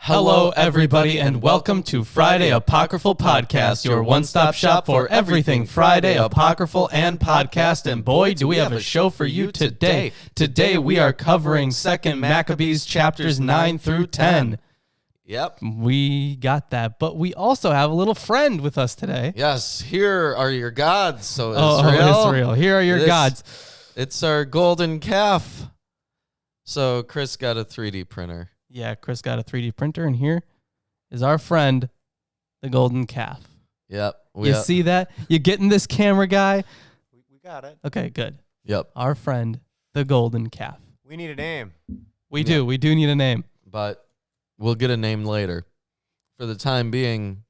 Hello, everybody, and welcome to Friday Apocryphal Podcast, your one-stop shop for everything Friday Apocryphal and podcast. And boy, do we have a show for you today. Today, we are covering 2nd Maccabees chapters 9 through 10. Yep. We got that, but we also have a little friend with us today. Yes, here are your gods. So Israel. Here are your gods. It's our golden calf. So Chris got a 3D printer. Yeah, Chris got a 3D printer, and here is our friend, the golden calf. Yep. You see that? You getting this, camera guy? We got it. Okay, good. Yep. Our friend, the golden calf. We need a name. We do need a name. But we'll get a name later. For the time being,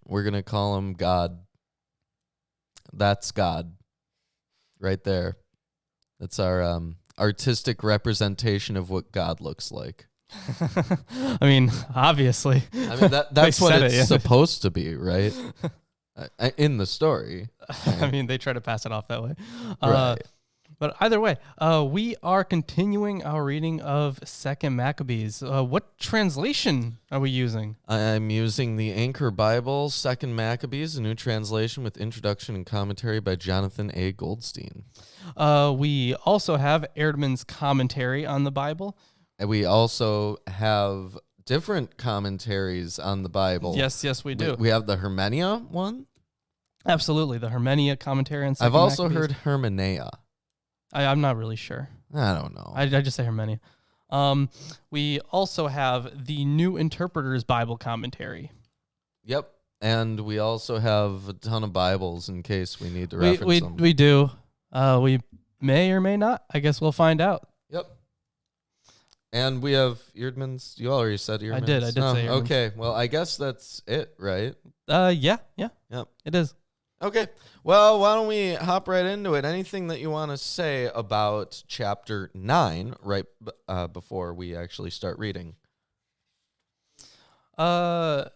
we're going to call him God. That's God. Right there. That's our artistic representation of what God looks like. I mean, obviously. I mean, that's what it's supposed to be, right? In the story. I mean, they try to pass it off that way. Right. But either way, we are continuing our reading of 2nd Maccabees. What translation are we using? I'm using the Anchor Bible, 2nd Maccabees, a new translation with introduction and commentary by Jonathan A. Goldstein. We also have Erdman's commentary on the Bible. And we also have different commentaries on the Bible. Yes, we do. We have the Hermenia one. Absolutely, the Hermenia commentary on 2nd I've also Maccabees. heard Hermenea. I'm not really sure. I don't know. I just say Hermenia. We also have the New Interpreter's Bible commentary. Yep. And we also have a ton of Bibles in case we need to reference them. We do. We may or may not. I guess we'll find out. Yep. And we have Erdman's. You already said Erdman's. I did say Erdman's. Okay. Well, I guess that's it, right? Yeah. Yep. It is. Okay. Well, why don't we hop right into it? Anything that you want to say about chapter 9 right before we actually start reading? Not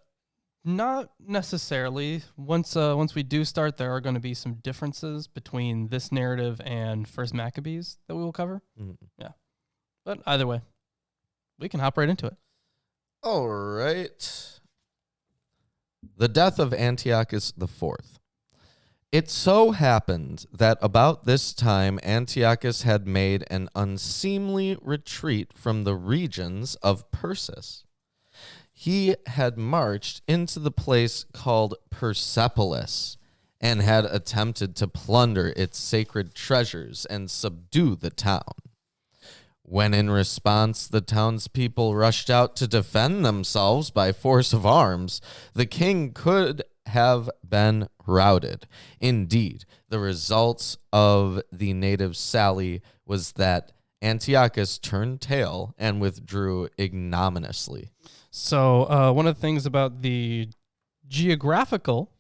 necessarily. Once we do start, there are going to be some differences between this narrative and 1st Maccabees that we will cover. Mm-hmm. Yeah. But either way, we can hop right into it. All right. The death of Antiochus IV. It so happened that about this time Antiochus had made an unseemly retreat from the regions of Persis. He had marched into the place called Persepolis and had attempted to plunder its sacred treasures and subdue the town. When in response the townspeople rushed out to defend themselves by force of arms, the king could have been routed. Indeed, the results of the native sally was that Antiochus turned tail and withdrew ignominiously. So one of the things about the geographical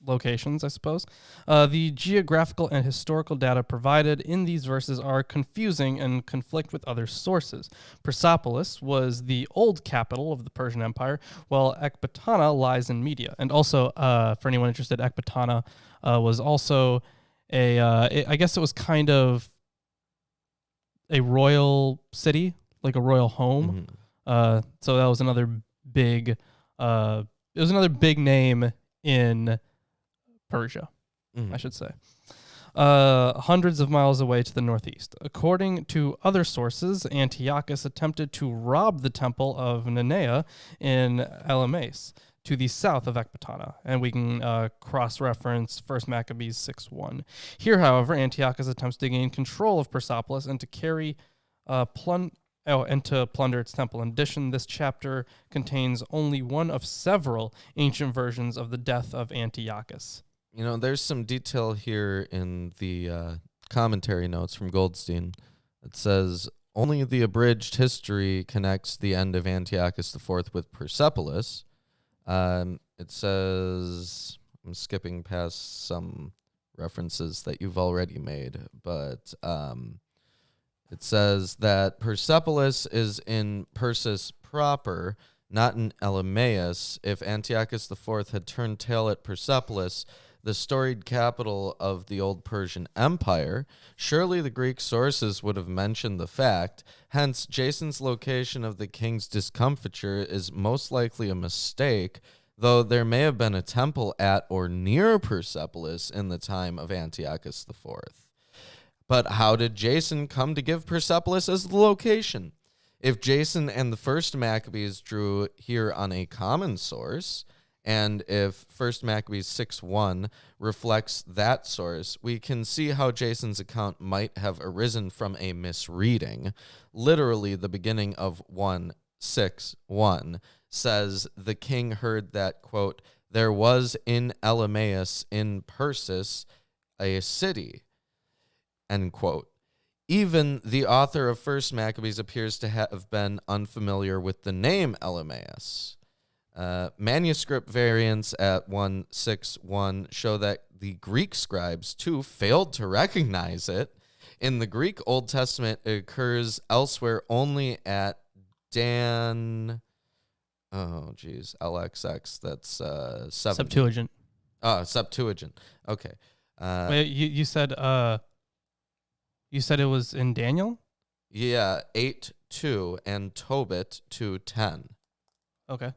locations, I suppose, the geographical and historical data provided in these verses are confusing and conflict with other sources. Persepolis was the old capital of the Persian Empire, while Ecbatana lies in Media. And also, for anyone interested, Ecbatana was also I guess it was kind of a royal city, like a royal home. So that was another big, name in Persia, I should say. Hundreds of miles away to the northeast. According to other sources, Antiochus attempted to rob the temple of Nenea in Elamis to the south of Ecbatana, and we can cross-reference 1st Maccabees 6:1. Here, however, Antiochus attempts to gain control of Persepolis and to to plunder its temple. In addition, this chapter contains only one of several ancient versions of the death of Antiochus. You know, there's some detail here in the commentary notes from Goldstein. It says, only the abridged history connects the end of Antiochus IV with Persepolis. It says, I'm skipping past some references that you've already made, but it says that Persepolis is in Persis proper, not in Elameus. If Antiochus IV had turned tail at Persepolis, the storied capital of the old Persian Empire, surely the Greek sources would have mentioned the fact. Hence, Jason's location of the king's discomfiture is most likely a mistake, though there may have been a temple at or near Persepolis in the time of Antiochus IV. But how did Jason come to give Persepolis as the location? If Jason and the first Maccabees drew here on a common source, and if 1 Maccabees 6:1 reflects that source, we can see how Jason's account might have arisen from a misreading. Literally, the beginning of 1:6:1 says, the king heard that, quote, there was in Elemaeus in Persis a city, end quote. Even the author of 1 Maccabees appears to have been unfamiliar with the name Elemaeus. Manuscript variants at 1:6:1 show that the Greek scribes, too, failed to recognize it. In the Greek Old Testament, it occurs elsewhere only at LXX, that's 70. Septuagint. Septuagint, okay. Wait, you said it was in Daniel? Yeah, 8:2 and Tobit 2:10. Okay.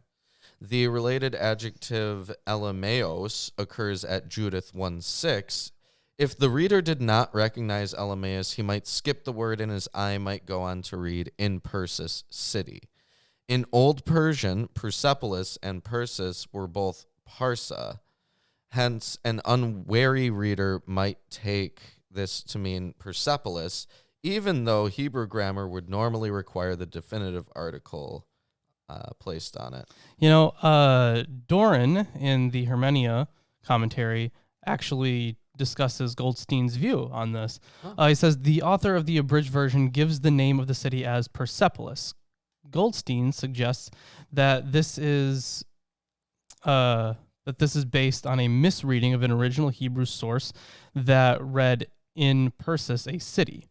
The related adjective Elemaeos occurs at Judith 1:6. If the reader did not recognize Elemaeus, he might skip the word and his eye might go on to read in Persis city. In Old Persian, Persepolis and Persis were both Parsa. Hence, an unwary reader might take this to mean Persepolis, even though Hebrew grammar would normally require the definitive article placed on it. Doran in the Hermenia commentary actually discusses Goldstein's view on this. He says the author of the abridged version gives the name of the city as Persepolis. Goldstein suggests that this is based on a misreading of an original Hebrew source that read in Persis a city.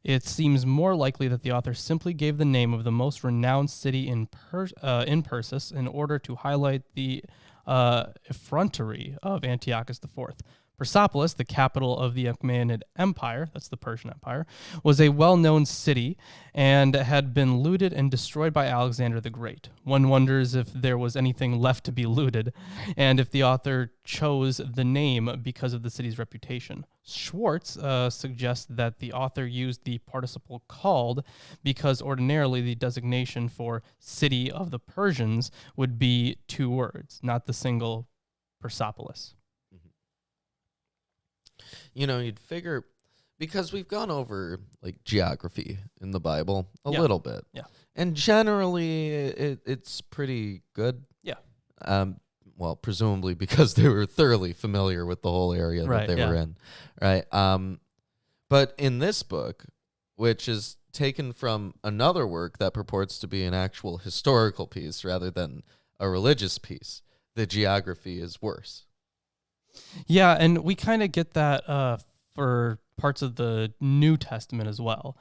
It seems more likely that the author simply gave the name of the most renowned city in Persis in order to highlight the effrontery of Antiochus IV. Persepolis, the capital of the Achaemenid Empire, that's the Persian Empire, was a well-known city and had been looted and destroyed by Alexander the Great. One wonders if there was anything left to be looted, and if the author chose the name because of the city's reputation. Schwartz suggests that the author used the participle called because ordinarily the designation for city of the Persians would be two words, not the single Persepolis. You'd figure, because we've gone over like geography in the Bible a little bit. Yeah. And generally it's pretty good. Yeah. Well, presumably because they were thoroughly familiar with the whole area that they were in. Right. But in this book, which is taken from another work that purports to be an actual historical piece rather than a religious piece, the geography is worse. Yeah, and we kind of get that for parts of the New Testament as well,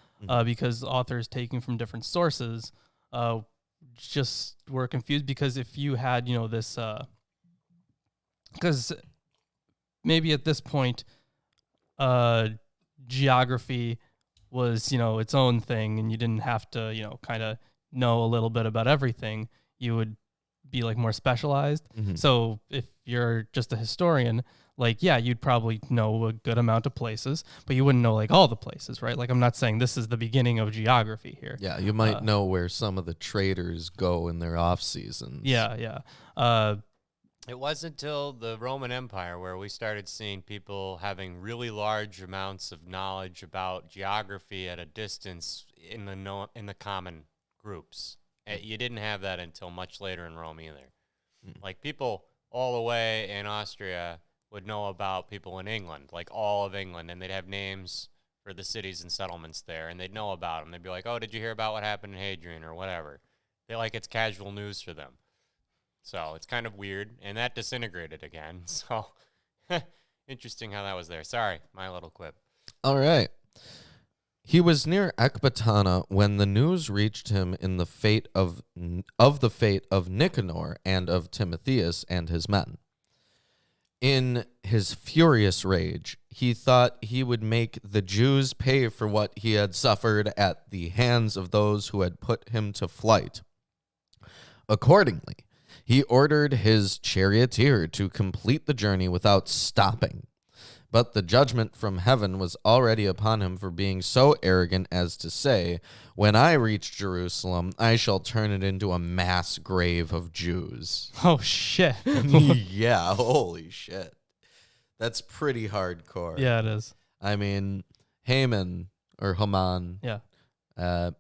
because authors taking from different sources just were confused, because if you had, this, because maybe at this point, geography was, its own thing, and you didn't have to, kind of know a little bit about everything. You would be like more specialized. So if you're just a historian, you'd probably know a good amount of places, but you wouldn't know like all the places, right? Like, I'm not saying this is the beginning of geography here. Yeah, you might know where some of the traders go in their off seasons. Yeah. It wasn't until the Roman Empire where we started seeing people having really large amounts of knowledge about geography at a distance in the common groups. You didn't have that until much later in Rome either. Like, people all the way in Austria would know about people in England, like all of England, and they'd have names for the cities and settlements there, and they'd know about them. They'd be like, oh, did you hear about what happened in Hadrian or whatever? It's casual news for them. So it's kind of weird, and that disintegrated again. So interesting how that was there. Sorry, my little quip. All right. He was near Ecbatana when the news reached him in the fate of the fate of Nicanor and of Timotheus and his men. In his furious rage, he thought he would make the Jews pay for what he had suffered at the hands of those who had put him to flight. Accordingly, he ordered his charioteer to complete the journey without stopping. But the judgment from heaven was already upon him for being so arrogant as to say, "When I reach Jerusalem, I shall turn it into a mass grave of Jews." Oh, shit. Yeah, holy shit. That's pretty hardcore. Yeah, it is. I mean, Haman, or Haman, Yeah.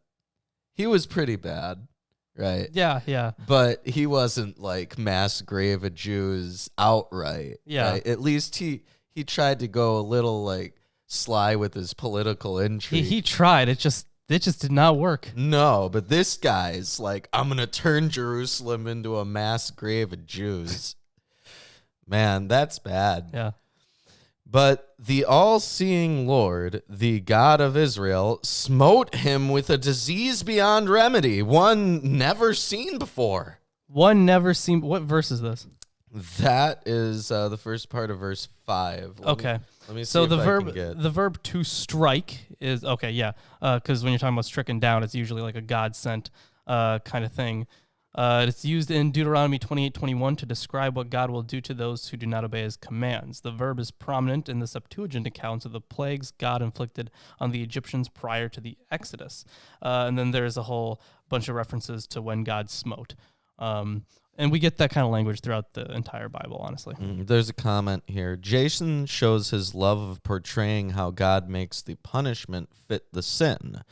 He was pretty bad, right? Yeah, yeah. But he wasn't like mass grave of Jews outright. Yeah. Right? At least he tried to go a little like sly with his political intrigue. He tried. It just did not work. No, but this guy's like, I'm going to turn Jerusalem into a mass grave of Jews. Man, that's bad. Yeah. But the all-seeing Lord, the God of Israel, smote him with a disease beyond remedy, one never seen before. One never seen. What verse is this? That is the first part of verse 5. Let me see so if the I verb can get... the verb to strike is okay. Yeah, because when you're talking about stricken down, it's usually like a God sent kind of thing. It's used in Deuteronomy 28:21 to describe what God will do to those who do not obey his commands. The verb is prominent in the Septuagint accounts of the plagues God inflicted on the Egyptians prior to the Exodus. And then there's a whole bunch of references to when God smote. And we get that kind of language throughout the entire Bible, honestly. There's a comment here. Jason shows his love of portraying how God makes the punishment fit the sin.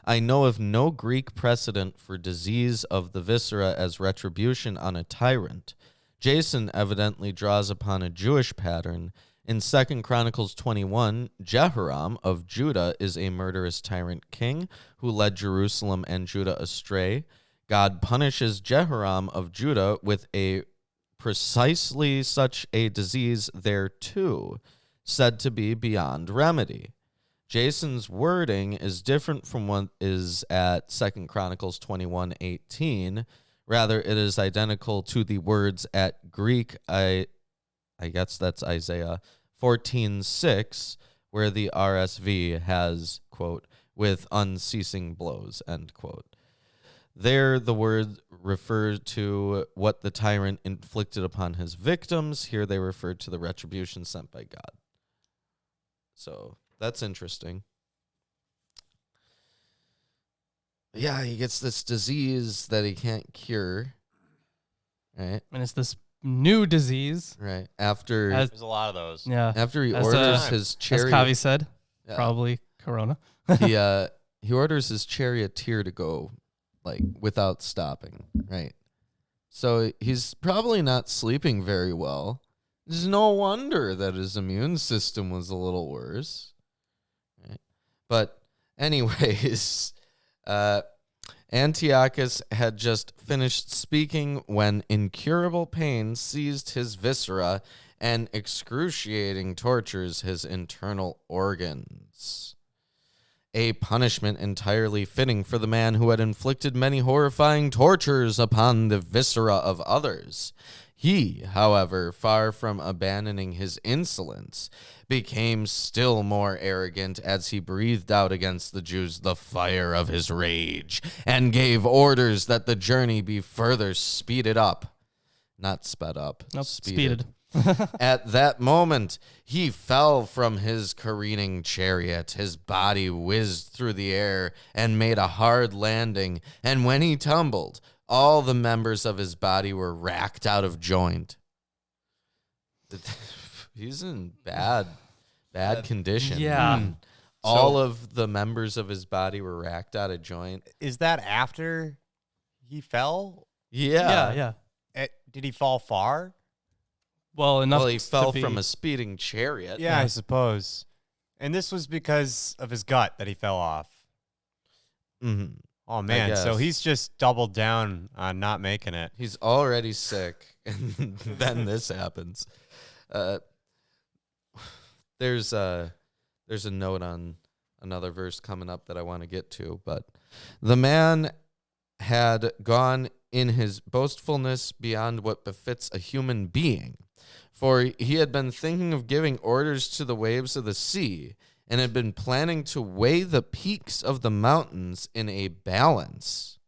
I know of no Greek precedent for disease of the viscera as retribution on a tyrant. Jason evidently draws upon a Jewish pattern. In 2 Chronicles 21, Jehoram of Judah is a murderous tyrant king who led Jerusalem and Judah astray. God punishes Jehoram of Judah with a precisely such a disease there too, said to be beyond remedy. Jason's wording is different from what is at 2 Chronicles 21:18. Rather, it is identical to the words at Greek, I guess that's Isaiah 14:6, where the RSV has, quote, "with unceasing blows," end quote. There, the word referred to what the tyrant inflicted upon his victims. Here, they refer to the retribution sent by God. So, that's interesting. Yeah, he gets this disease that he can't cure. Right? And it's this new disease. Right. After There's a lot of those. Yeah. after he As, orders his As chariot. Kavi said, Yeah. probably Corona. He orders his charioteer to go like without stopping, right? So he's probably not sleeping very well. There's no wonder that his immune system was a little worse. Right? But anyways, Antiochus had just finished speaking when incurable pain seized his viscera and excruciating tortures his internal organs. A punishment entirely fitting for the man who had inflicted many horrifying tortures upon the viscera of others. He, however, far from abandoning his insolence, became still more arrogant as he breathed out against the Jews the fire of his rage, and gave orders that the journey be further speeded up. Not sped up. Nope, speeded. speeded. At that moment, he fell from his careening chariot. His body whizzed through the air and made a hard landing, and when he tumbled, all the members of his body were racked out of joint. He's in bad condition. Yeah. All of the members of his body were racked out of joint. Is that after he fell? Yeah. Yeah. Did he fall far? Well, enough. Well, he fell to from be- a speeding chariot. Yeah, I suppose. And this was because of his gut that he fell off. Mm-hmm. Oh, man. So guess. he's just doubled down on not making it. He's already sick, and then this happens. There's a note on another verse coming up that I want to get to, but the man had gone in his boastfulness beyond what befits a human being. For he had been thinking of giving orders to the waves of the sea, and had been planning to weigh the peaks of the mountains in a balance.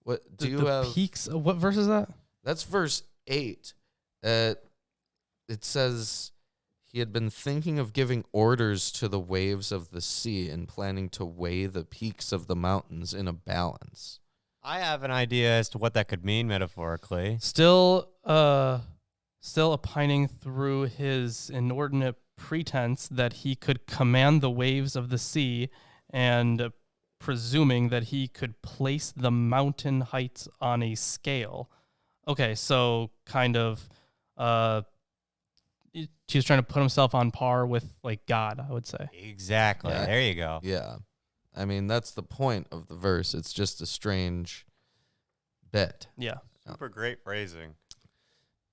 What do you have? Peaks? What verse is that? That's verse 8. It says he had been thinking of giving orders to the waves of the sea and planning to weigh the peaks of the mountains in a balance. I have an idea as to what that could mean metaphorically. Still opining through his inordinate pretense that he could command the waves of the sea, and presuming that he could place the mountain heights on a scale. Okay, so kind of he was trying to put himself on par with like God, I would say. Exactly. Yeah. There you go. Yeah. I mean, that's the point of the verse. It's just a strange bit. Yeah. Super great phrasing.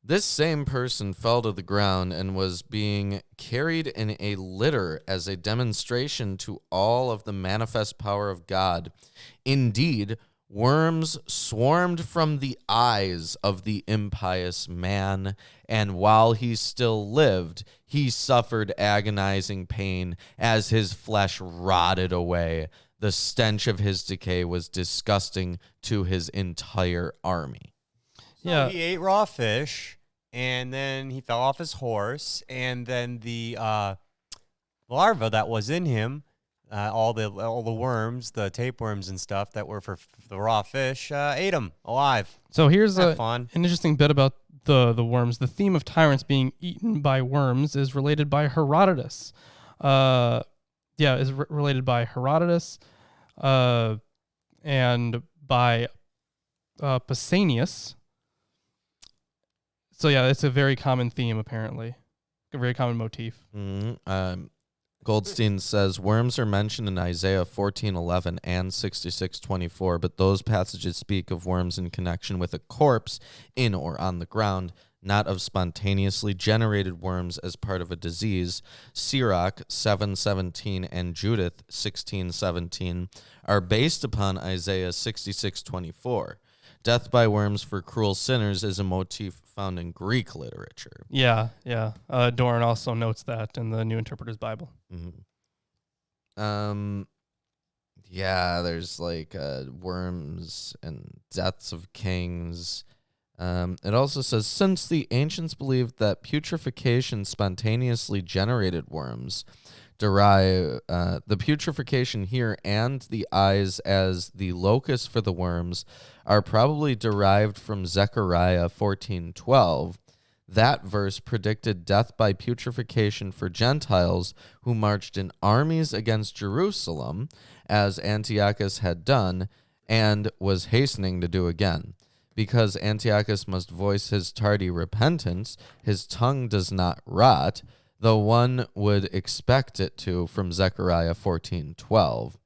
This same person fell to the ground and was being carried in a litter as a demonstration to all of the manifest power of God. Indeed, worms swarmed from the eyes of the impious man, and while he still lived, he suffered agonizing pain as his flesh rotted away. The stench of his decay was disgusting to his entire army. So he ate raw fish, and then he fell off his horse, and then the larva that was in him, all the worms, the tapeworms and stuff that were for the raw fish, ate him alive. So here's an interesting bit about the worms. The theme of tyrants being eaten by worms is related by Herodotus. Related by Herodotus, and by Pausanias. So yeah, it's a very common theme, apparently. A very common motif. Mm-hmm. Goldstein says worms are mentioned in Isaiah 14:11 and 66:24, but those passages speak of worms in connection with a corpse in or on the ground, not of spontaneously generated worms as part of a disease. Sirach 7:17 and Judith 16:17 are based upon Isaiah 66:24. Death by worms for cruel sinners is a motif found in Greek literature. Yeah. Doran also notes that in the New Interpreter's Bible. Mm-hmm. There's like worms and deaths of kings. It also says, since the ancients believed that putrefaction spontaneously generated worms, derive the putrefaction here and the eyes as the locus for the worms are probably derived from Zechariah 14:12. That verse predicted death by putrefaction for Gentiles who marched in armies against Jerusalem, as Antiochus had done and was hastening to do again. Because Antiochus must voice his tardy repentance, his tongue does not rot, though one would expect it to from Zechariah 14:12.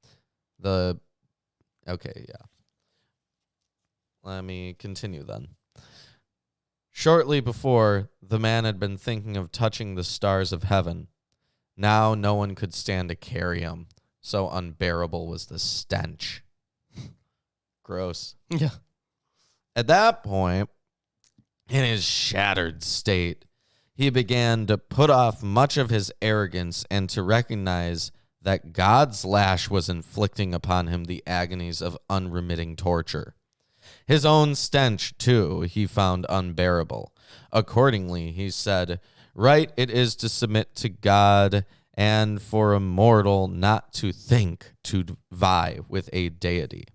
Let me continue then. Shortly before, the man had been thinking of touching the stars of heaven. Now no one could stand to carry him, so unbearable was the stench. Gross. Yeah. At that point, in his shattered state, he began to put off much of his arrogance and to recognize that God's lash was inflicting upon him the agonies of unremitting torture. His own stench, too, he found unbearable. Accordingly, he said, right it is to submit to God, and for a mortal not to think to vie with a deity.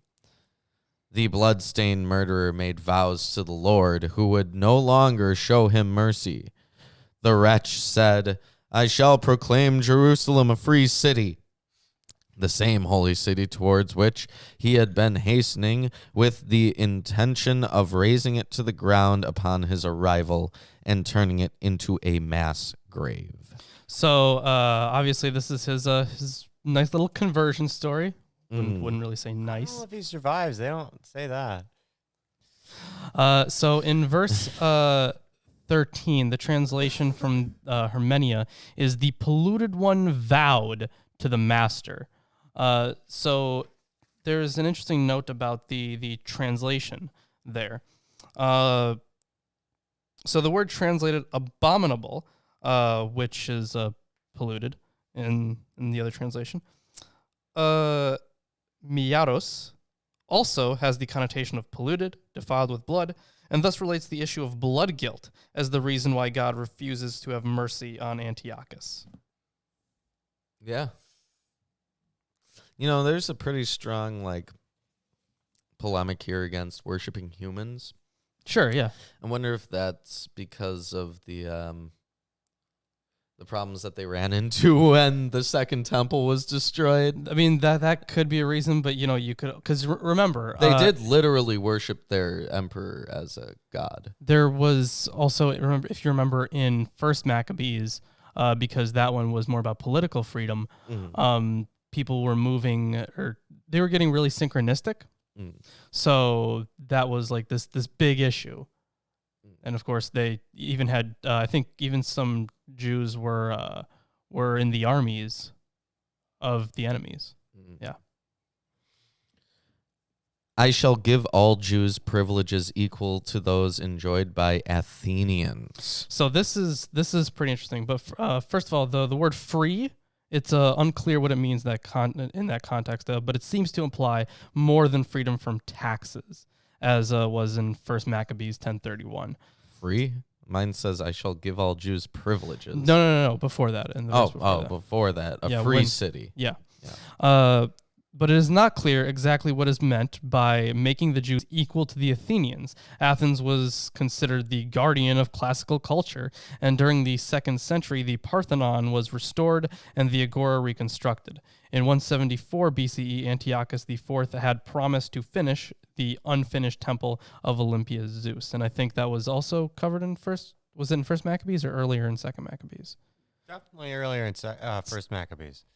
The blood-stained murderer made vows to the Lord, who would no longer show him mercy. The wretch said, I shall proclaim Jerusalem a free city, the same holy city towards which he had been hastening with the intention of razing it to the ground upon his arrival and turning it into a mass grave. So obviously this is his nice little conversion story. Wouldn't really say nice. I don't know if he survives. They don't say that. So in verse 13, the translation from Hermenia is the polluted one vowed to the master. So there's an interesting note about the translation there. So the word translated abominable, which is polluted in the other translation, miaros, also has the connotation of polluted, defiled with blood, and thus relates the issue of blood guilt as the reason why God refuses to have mercy on Antiochus. Yeah. There's a pretty strong, polemic here against worshiping humans. Sure, yeah. I wonder if that's because of the problems that they ran into when the second temple was destroyed. I mean, that could be a reason, but, you could... Because remember... They did literally worship their emperor as a god. There was also, if you remember, in First Maccabees, because that one was more about political freedom, people were moving, or they were getting really synchronistic. So that was like this big issue. And of course, they even had, I think even some Jews were in the armies of the enemies. Yeah. I shall give all Jews privileges equal to those enjoyed by Athenians. So this is pretty interesting. But first of all, the word free, it's unclear what it means in that context, but it seems to imply more than freedom from taxes, as was in First Maccabees 10:31. Free? Mine says, I shall give all Jews privileges. No. Before that. Before that. A free city. Yeah. But it is not clear exactly what is meant by making the Jews equal to the Athenians. Athens was considered the guardian of classical culture, and during the 2nd century, the Parthenon was restored and the Agora reconstructed. In 174 BCE, Antiochus IV had promised to finish the unfinished temple of Olympia's Zeus, and I think that was also covered in First Maccabees or earlier in 2nd Maccabees? Definitely earlier in First Maccabees.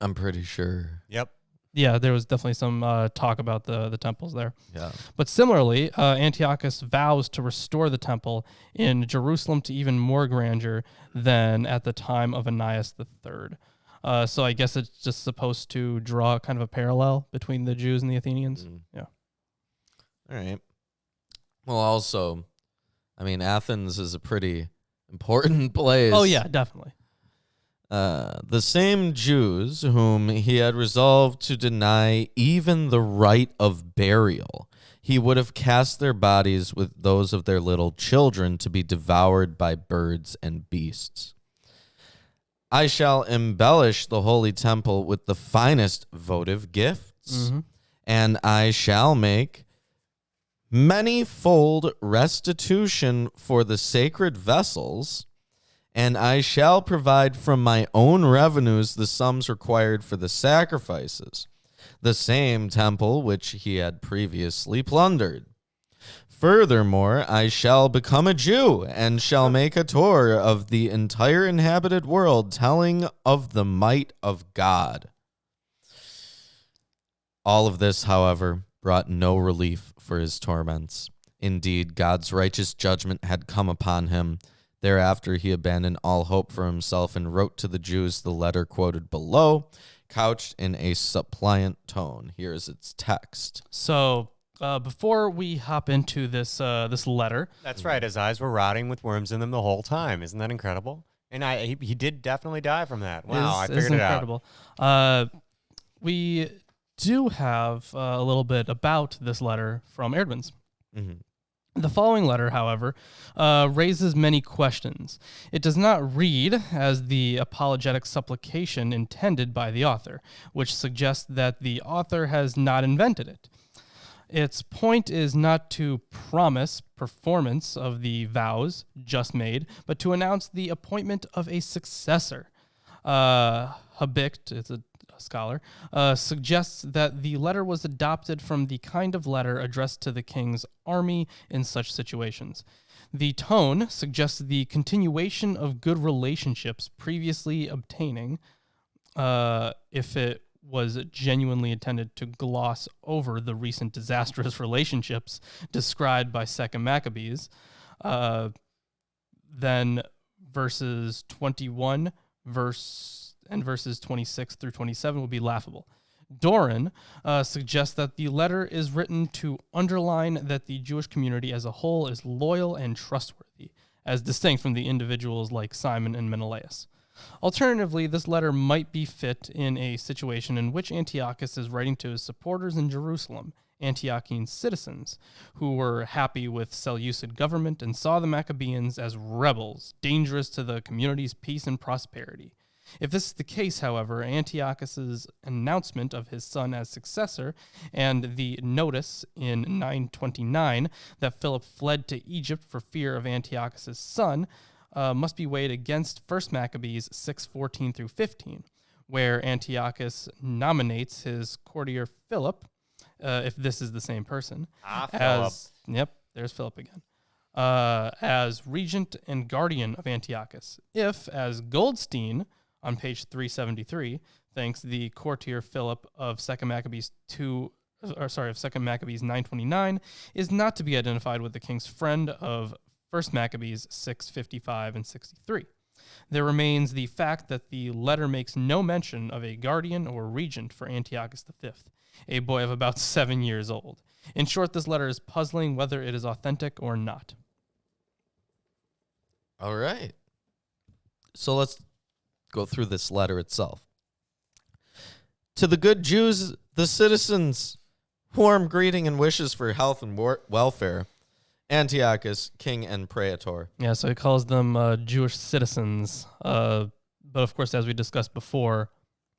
I'm pretty sure. Yep. Yeah, there was definitely some talk about the temples there. Yeah. But similarly, Antiochus vows to restore the temple in Jerusalem to even more grandeur than at the time of Ananias III. So I guess it's just supposed to draw kind of a parallel between the Jews and the Athenians. Yeah. All right. Well, also, I mean, Athens is a pretty important place. Oh, yeah, definitely. The same Jews whom he had resolved to deny even the right of burial, he would have cast their bodies with those of their little children to be devoured by birds and beasts. I shall embellish the holy temple with the finest votive gifts, and I shall make many-fold restitution for the sacred vessels, and I shall provide from my own revenues the sums required for the sacrifices, the same temple which he had previously plundered. Furthermore, I shall become a Jew and shall make a tour of the entire inhabited world, telling of the might of God. All of this, however, brought no relief for his torments. Indeed, God's righteous judgment had come upon him. Thereafter, he abandoned all hope for himself and wrote to the Jews the letter quoted below, couched in a suppliant tone. Here is its text. So, before we hop into this letter... That's right. His eyes were rotting with worms in them the whole time. Isn't that incredible? And he did definitely die from that. Wow, I figured it incredible. We do have a little bit about this letter from Erdman's. The following letter, however, raises many questions. It does not read as the apologetic supplication intended by the author, which suggests that the author has not invented it. Its point is not to promise performance of the vows just made, but to announce the appointment of a successor. Habicht, it's a scholar, suggests that the letter was adopted from the kind of letter addressed to the king's army in such situations. The tone suggests the continuation of good relationships previously obtaining, if it was genuinely intended to gloss over the recent disastrous relationships described by 2nd Maccabees. Then verses 21 verses 26 through 27 would be laughable. Doran suggests that the letter is written to underline that the Jewish community as a whole is loyal and trustworthy, as distinct from the individuals like Simon and Menelaus. Alternatively, this letter might be fit in a situation in which Antiochus is writing to his supporters in Jerusalem, Antiochian citizens, who were happy with Seleucid government and saw the Maccabees as rebels, dangerous to the community's peace and prosperity. If this is the case, however, Antiochus's announcement of his son as successor and the notice in 929 that Philip fled to Egypt for fear of Antiochus's son must be weighed against 1 Maccabees 6:14 through 15, where Antiochus nominates his courtier Philip, if this is the same person, there's Philip again, as regent and guardian of Antiochus. If, as Goldstein on page 373, thinks the courtier Philip of 2 Maccabees 929 is not to be identified with the king's friend of 1 Maccabees 6:55 and 63. There remains the fact that the letter makes no mention of a guardian or regent for Antiochus V, a boy of about 7 years old. In short, this letter is puzzling whether it is authentic or not. All right. So let's go through this letter itself. To the good Jews, the citizens, warm greeting and wishes for health and welfare. Antiochus, king and praetor. Yeah, so he calls them Jewish citizens. But of course, as we discussed before,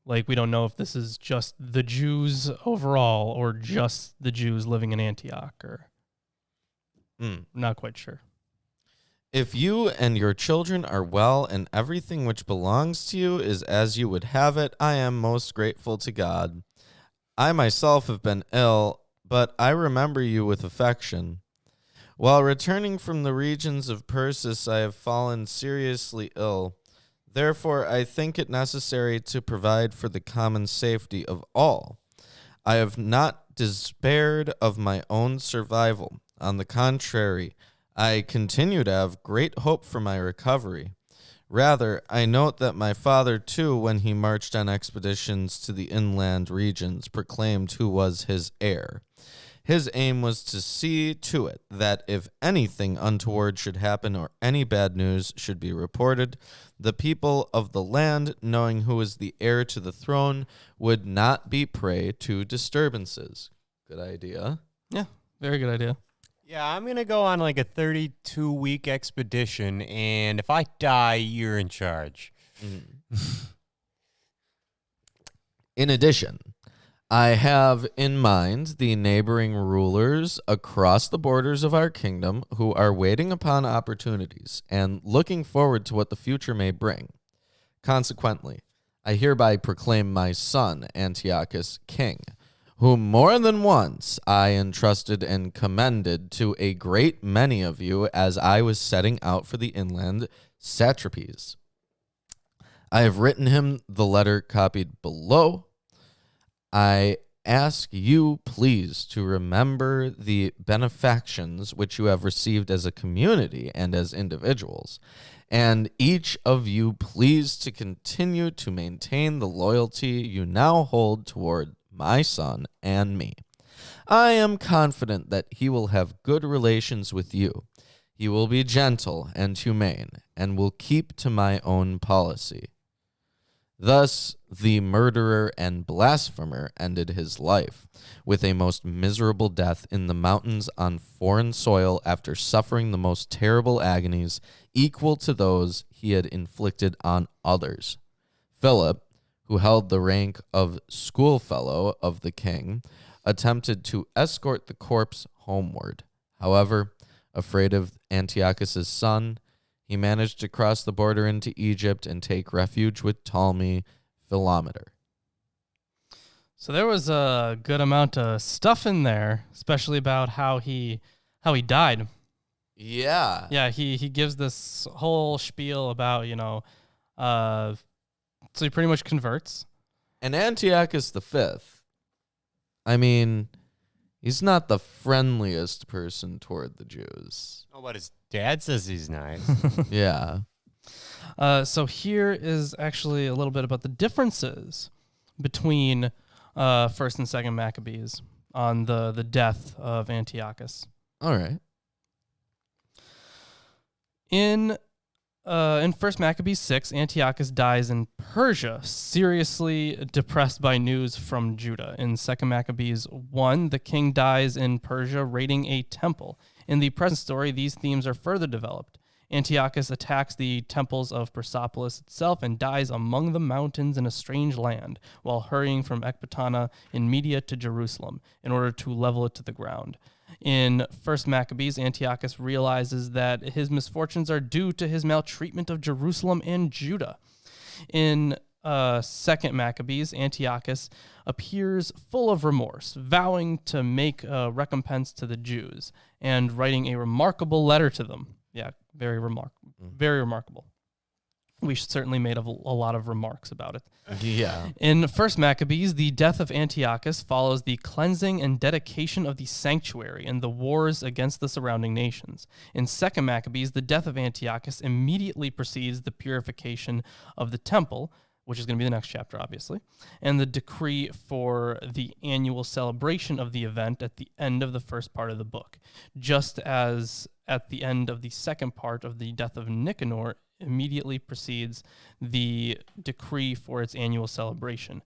like, we don't know if this is just the Jews overall or just the Jews living in Antioch, or not quite sure. If you and your children are well and everything which belongs to you is as you would have it, I am most grateful to God. I myself have been ill, but I remember you with affection. While returning from the regions of Persis, I have fallen seriously ill. Therefore, I think it necessary to provide for the common safety of all. I have not despaired of my own survival. On the contrary, I continue to have great hope for my recovery. Rather, I note that my father, too, when he marched on expeditions to the inland regions, proclaimed who was his heir. His aim was to see to it that if anything untoward should happen or any bad news should be reported, the people of the land, knowing who is the heir to the throne, would not be prey to disturbances. Good idea. Yeah, very good idea. Yeah, I'm going to go on like a 32-week expedition, and if I die, you're in charge. In addition, I have in mind the neighboring rulers across the borders of our kingdom who are waiting upon opportunities and looking forward to what the future may bring. Consequently, I hereby proclaim my son, Antiochus, king, whom more than once I entrusted and commended to a great many of you as I was setting out for the inland satrapies. I have written him the letter copied below. I ask you, please, to remember the benefactions which you have received as a community and as individuals, and each of you, please, to continue to maintain the loyalty you now hold toward my son and me. I am confident that he will have good relations with you. He will be gentle and humane, and will keep to my own policy. Thus, the murderer and blasphemer ended his life with a most miserable death in the mountains on foreign soil after suffering the most terrible agonies equal to those he had inflicted on others. Philip, who held the rank of schoolfellow of the king, attempted to escort the corpse homeward. However, afraid of Antiochus's son, he managed to cross the border into Egypt and take refuge with Ptolemy Philometor. So there was a good amount of stuff in there, especially about how he died. Yeah. Yeah, he gives this whole spiel about, so he pretty much converts. And Antiochus V, I mean, he's not the friendliest person toward the Jews. Oh, but his dad says he's nice. Yeah. So here is actually a little bit about the differences between First and Second Maccabees on the death of Antiochus. All right. In First Maccabees 6, Antiochus dies in Persia, seriously depressed by news from Judah. In Second Maccabees 1, the king dies in Persia raiding a temple. In the present story, these themes are further developed. Antiochus attacks the temples of Persepolis itself and dies among the mountains in a strange land while hurrying from Ecbatana in Media to Jerusalem in order to level it to the ground. In First Maccabees, Antiochus realizes that his misfortunes are due to his maltreatment of Jerusalem and Judah. In Second Maccabees, Antiochus appears full of remorse, vowing to make a recompense to the Jews and writing a remarkable letter to them. Yeah, very remarkable. We certainly made a lot of remarks about it. Yeah. In First Maccabees, the death of Antiochus follows the cleansing and dedication of the sanctuary and the wars against the surrounding nations. In Second Maccabees, the death of Antiochus immediately precedes the purification of the temple, which is going to be the next chapter, obviously, and the decree for the annual celebration of the event at the end of the first part of the book, just as at the end of the second part of the death of Nicanor immediately precedes the decree for its annual celebration.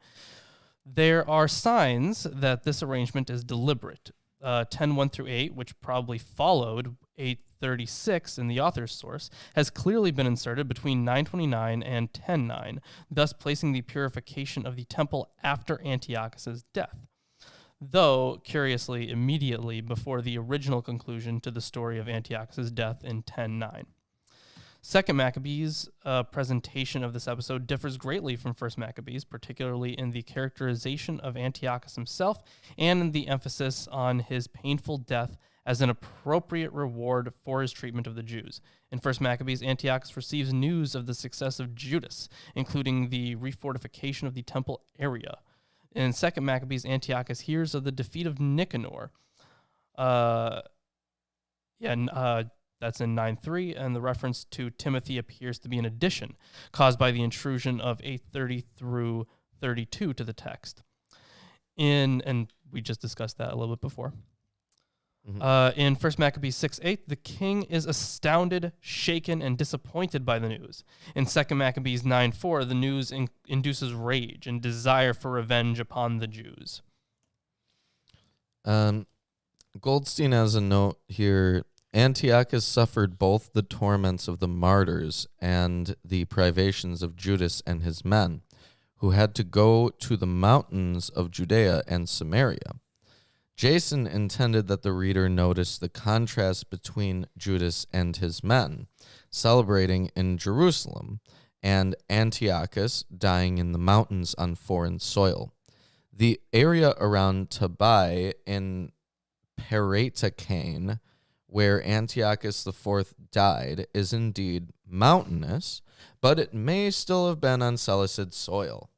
There are signs that this arrangement is deliberate. 10:1 through 8, which probably followed 8:36 in the author's source, has clearly been inserted between 9:29 and 10:9, thus placing the purification of the temple after Antiochus's death, though, curiously, immediately before the original conclusion to the story of Antiochus's death in 10:9. Second Maccabees' presentation of this episode differs greatly from First Maccabees, particularly in the characterization of Antiochus himself and in the emphasis on his painful death as an appropriate reward for his treatment of the Jews. In First Maccabees, Antiochus receives news of the success of Judas, including the refortification of the temple area. In Second Maccabees, Antiochus hears of the defeat of Nicanor. That's in 9:3, and the reference to Timothy appears to be an addition caused by the intrusion of 8:30 through 32 to the text. And we just discussed that a little bit before. Mm-hmm. In 1 Maccabees 6:8, the king is astounded, shaken, and disappointed by the news. In 2 Maccabees 9:4, the news induces rage and desire for revenge upon the Jews. Goldstein has a note here. Antiochus suffered both the torments of the martyrs and the privations of Judas and his men, who had to go to the mountains of Judea and Samaria. Jason intended that the reader notice the contrast between Judas and his men, celebrating in Jerusalem, and Antiochus dying in the mountains on foreign soil. The area around Tabai in Peratacane, where Antiochus IV died, is indeed mountainous, but it may still have been on Seleucid soil.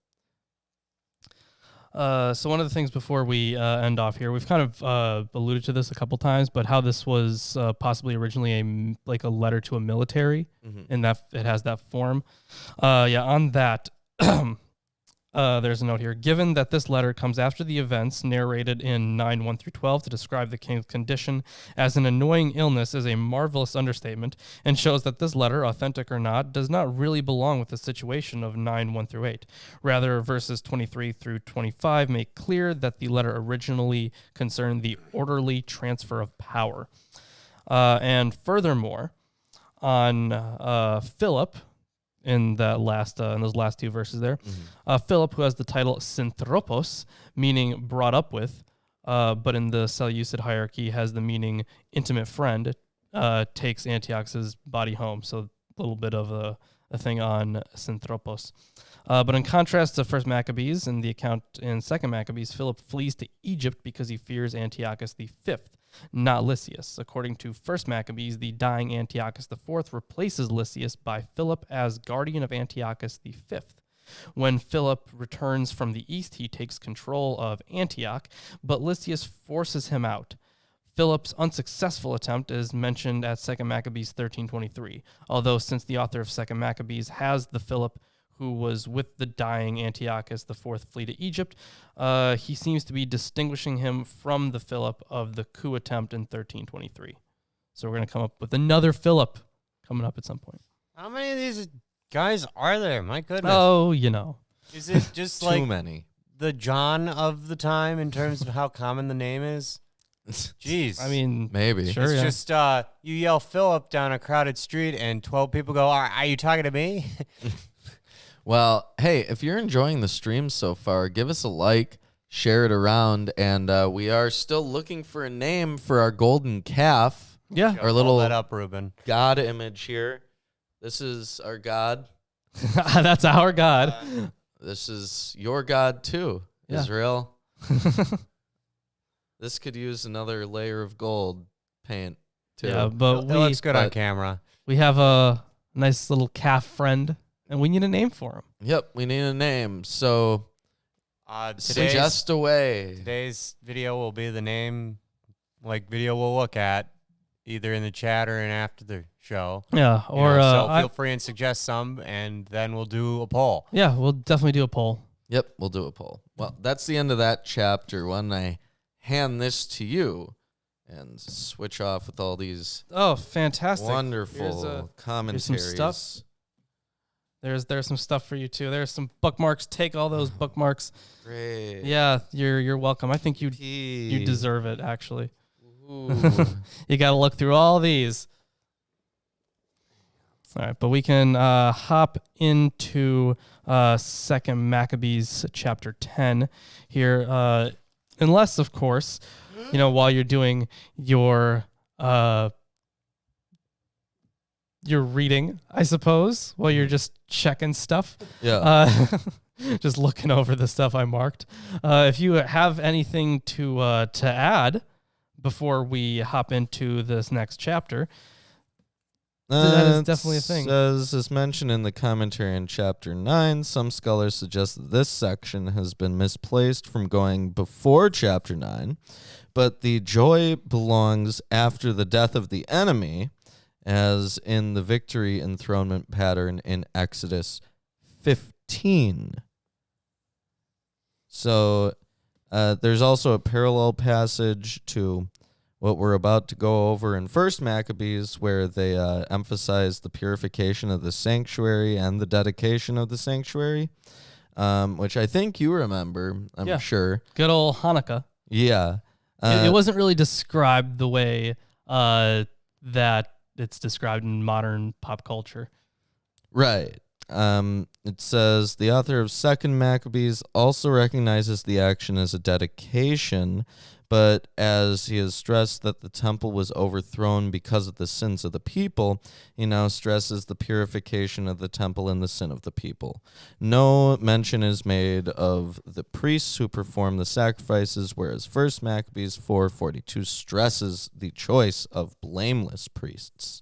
So one of the things before we end off here, we've kind of alluded to this a couple times, but how this was possibly originally a letter to a military, and that it has that form. On that, there's a note here. Given that this letter comes after the events narrated in 9:1 through 12 to describe the king's condition as an annoying illness is a marvelous understatement and shows that this letter, authentic or not, does not really belong with the situation of 9:1 through 8. Rather, verses 23 through 25 make clear that the letter originally concerned the orderly transfer of power. And furthermore, on Philip, in those last two verses there. Philip, who has the title Synthropos, meaning brought up with, but in the Seleucid hierarchy has the meaning intimate friend, takes Antiochus' body home. So a little bit of a thing on Synthropos. But in contrast to 1 Maccabees and the account in 2 Maccabees, Philip flees to Egypt because he fears Antiochus V, not Lysias. According to 1 Maccabees, the dying Antiochus IV replaces Lysias by Philip as guardian of Antiochus V. When Philip returns from the east, he takes control of Antioch, but Lysias forces him out. Philip's unsuccessful attempt is mentioned at 2 Maccabees 13:23, although since the author of 2 Maccabees has the Philip who was with the dying Antiochus, the fourth fleet to Egypt. He seems to be distinguishing him from the Philip of the coup attempt in 1323. So we're going to come up with another Philip coming up at some point. How many of these guys are there? My goodness. Oh, you know. Is it just Too many. the John of the time in terms of how common the name is? Jeez. I mean, maybe. sure, it's yeah. just you yell Philip down a crowded street and 12 people go, are you talking to me? Well, hey, if you're enjoying the stream so far, give us a like, share it around, and we are still looking for a name for our golden calf. Yeah. Our little Hold that up, Ruben. God image here. This is our God. That's our God. This is your God too, Yeah. Israel. This could use another layer of gold paint too. Yeah, but It looks good on camera. we have a nice little calf friend, and we need a name for him. Yep, we need a name. So suggest a way. Today's video will be the name, video we'll look at, either in the chat or in after the show. Yeah, You or know, so feel free and suggest some, and then we'll do a poll. yeah, we'll definitely do a poll. Yep, we'll do a poll. Well, that's the end of that chapter. When I hand this to you and switch off with all these Oh, fantastic! wonderful commentaries. some stuff. There's some stuff for you too. There's some bookmarks. Take all those bookmarks. Great. Yeah, you're welcome. I think you deserve it, actually. You got to look through all these. All right, but we can hop into 2 Maccabees chapter 10 here, unless, of course, while you're doing your reading, I suppose, while you're just checking stuff. Yeah. Just looking over the stuff I marked. If you have anything to add before we hop into this next chapter, that is definitely a thing. As mentioned in the commentary in chapter 9, some scholars suggest that this section has been misplaced from going before chapter 9, but the joy belongs after the death of the enemy, as in the victory enthronement pattern in Exodus 15. So there's also a parallel passage to what we're about to go over in 1 Maccabees, where they emphasize the purification of the sanctuary and the dedication of the sanctuary, which I think you remember, I'm sure. Good old Hanukkah. Yeah. It wasn't really described the way that it's described in modern pop culture. Right. It says, the author of 2 Maccabees also recognizes the action as a dedication, but as he has stressed that the temple was overthrown because of the sins of the people, he now stresses the purification of the temple and the sin of the people. No mention is made of the priests who perform the sacrifices, whereas 1 Maccabees 4:42 stresses the choice of blameless priests.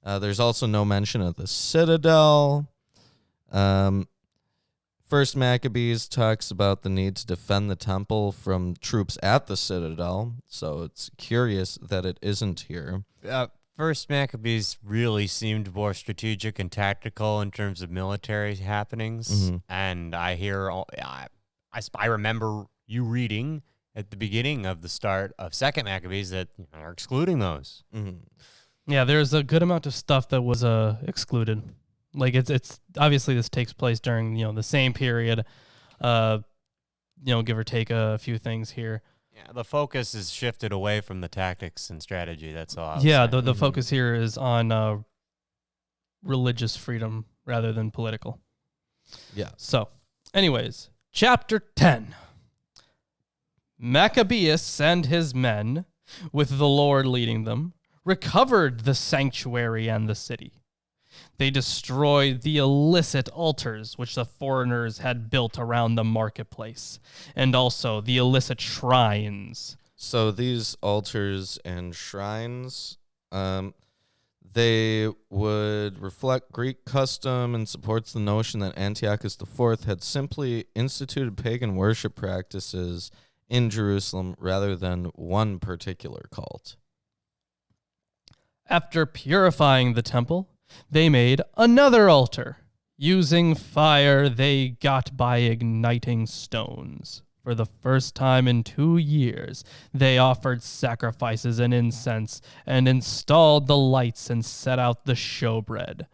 There's also no mention of the citadel. First Maccabees talks about the need to defend the temple from troops at the citadel, so it's curious that it isn't here. First Maccabees really seemed more strategic and tactical in terms of military happenings, and I remember you reading at the beginning of the start of 2 Maccabees that are excluding those. Yeah, there's a good amount of stuff that was excluded. Like it's obviously this takes place during the same period, give or take a few things here. Yeah, the focus is shifted away from the tactics and strategy. That's all. The focus here is on religious freedom rather than political. Yeah. So, anyways, chapter 10. Maccabeus and his men, with the Lord leading them, recovered the sanctuary and the city. They destroyed the illicit altars which the foreigners had built around the marketplace, and also the illicit shrines. So these altars and shrines, they would reflect Greek custom and supports the notion that Antiochus IV had simply instituted pagan worship practices in Jerusalem rather than one particular cult. After purifying the temple, they made another altar, Using fire, they got by igniting stones. For the first time in 2 years, they offered sacrifices and incense and installed the lights and set out the showbread.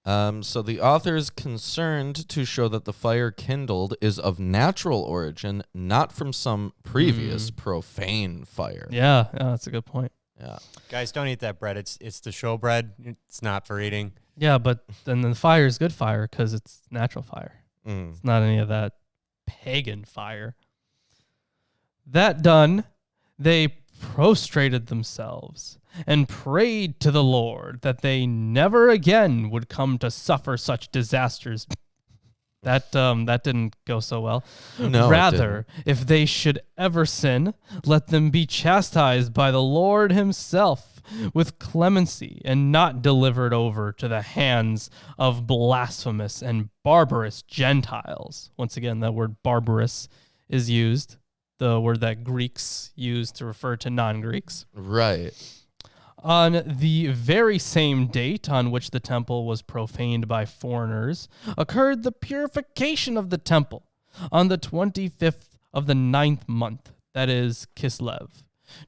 So the author is concerned to show that the fire kindled is of natural origin, not from some previous profane fire. Yeah, that's a good point. Yeah. Guys, don't eat that bread. It's the show bread. It's not for eating. Yeah, but then the fire is good fire because it's natural fire. It's not any of that pagan fire. That done, they prostrated themselves and prayed to the Lord that they never again would come to suffer such disasters. That didn't go so well. No, rather, if they should ever sin, let them be chastised by the Lord himself with clemency and not delivered over to the hands of blasphemous and barbarous Gentiles. Once again, that word barbarous is used, the word that Greeks use to refer to non-Greeks. Right. On the very same date on which the temple was profaned by foreigners, occurred the purification of the temple on the 25th of the 9th month, that is Kislev.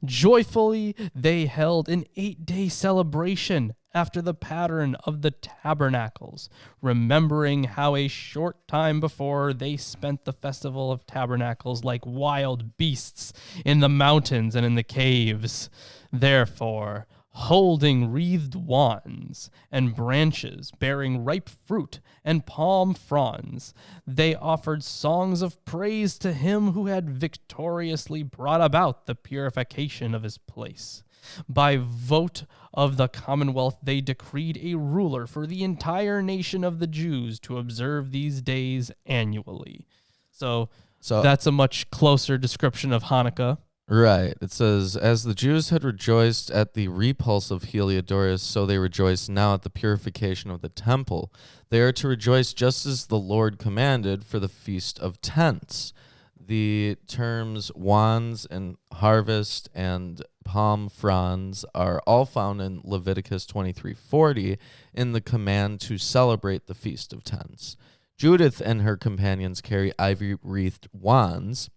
Joyfully they held an 8-day celebration after the pattern of the tabernacles, remembering how a short time before they spent the festival of tabernacles like wild beasts in the mountains and in the caves. Therefore, holding wreathed wands and branches bearing ripe fruit and palm fronds, they offered songs of praise to him who had victoriously brought about the purification of his place. By vote of the commonwealth, they decreed a ruler for the entire nation of the Jews to observe these days annually. So that's a much closer description of Hanukkah. Right. It says, as the Jews had rejoiced at the repulse of Heliodorus, so they rejoice now at the purification of the temple. They are to rejoice just as the Lord commanded for the Feast of Tents. The terms wands and harvest and palm fronds are all found in Leviticus 23:40 in the command to celebrate the Feast of Tents. Judith and her companions carry ivy-wreathed wands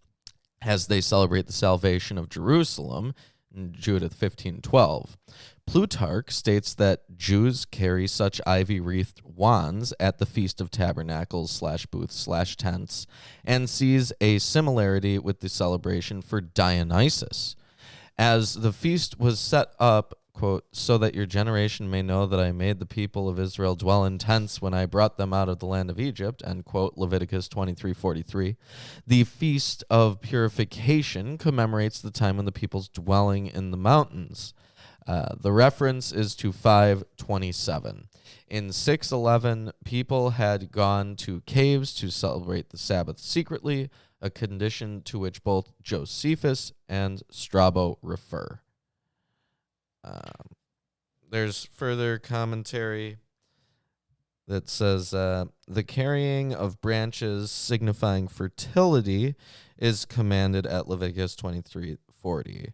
as they celebrate the salvation of Jerusalem, in Judith 15:12. Plutarch states that Jews carry such ivy-wreathed wands at the Feast of Tabernacles /booths/tents and sees a similarity with the celebration for Dionysus. As the feast was set up, quote, so that your generation may know that I made the people of Israel dwell in tents when I brought them out of the land of Egypt, end quote, Leviticus 23:43. The Feast of Purification commemorates the time when the people's dwelling in the mountains. The reference is to 5:27. In 6:11, people had gone to caves to celebrate the Sabbath secretly, a condition to which both Josephus and Strabo refer. There's further commentary that says the carrying of branches signifying fertility is commanded at Leviticus 23:40.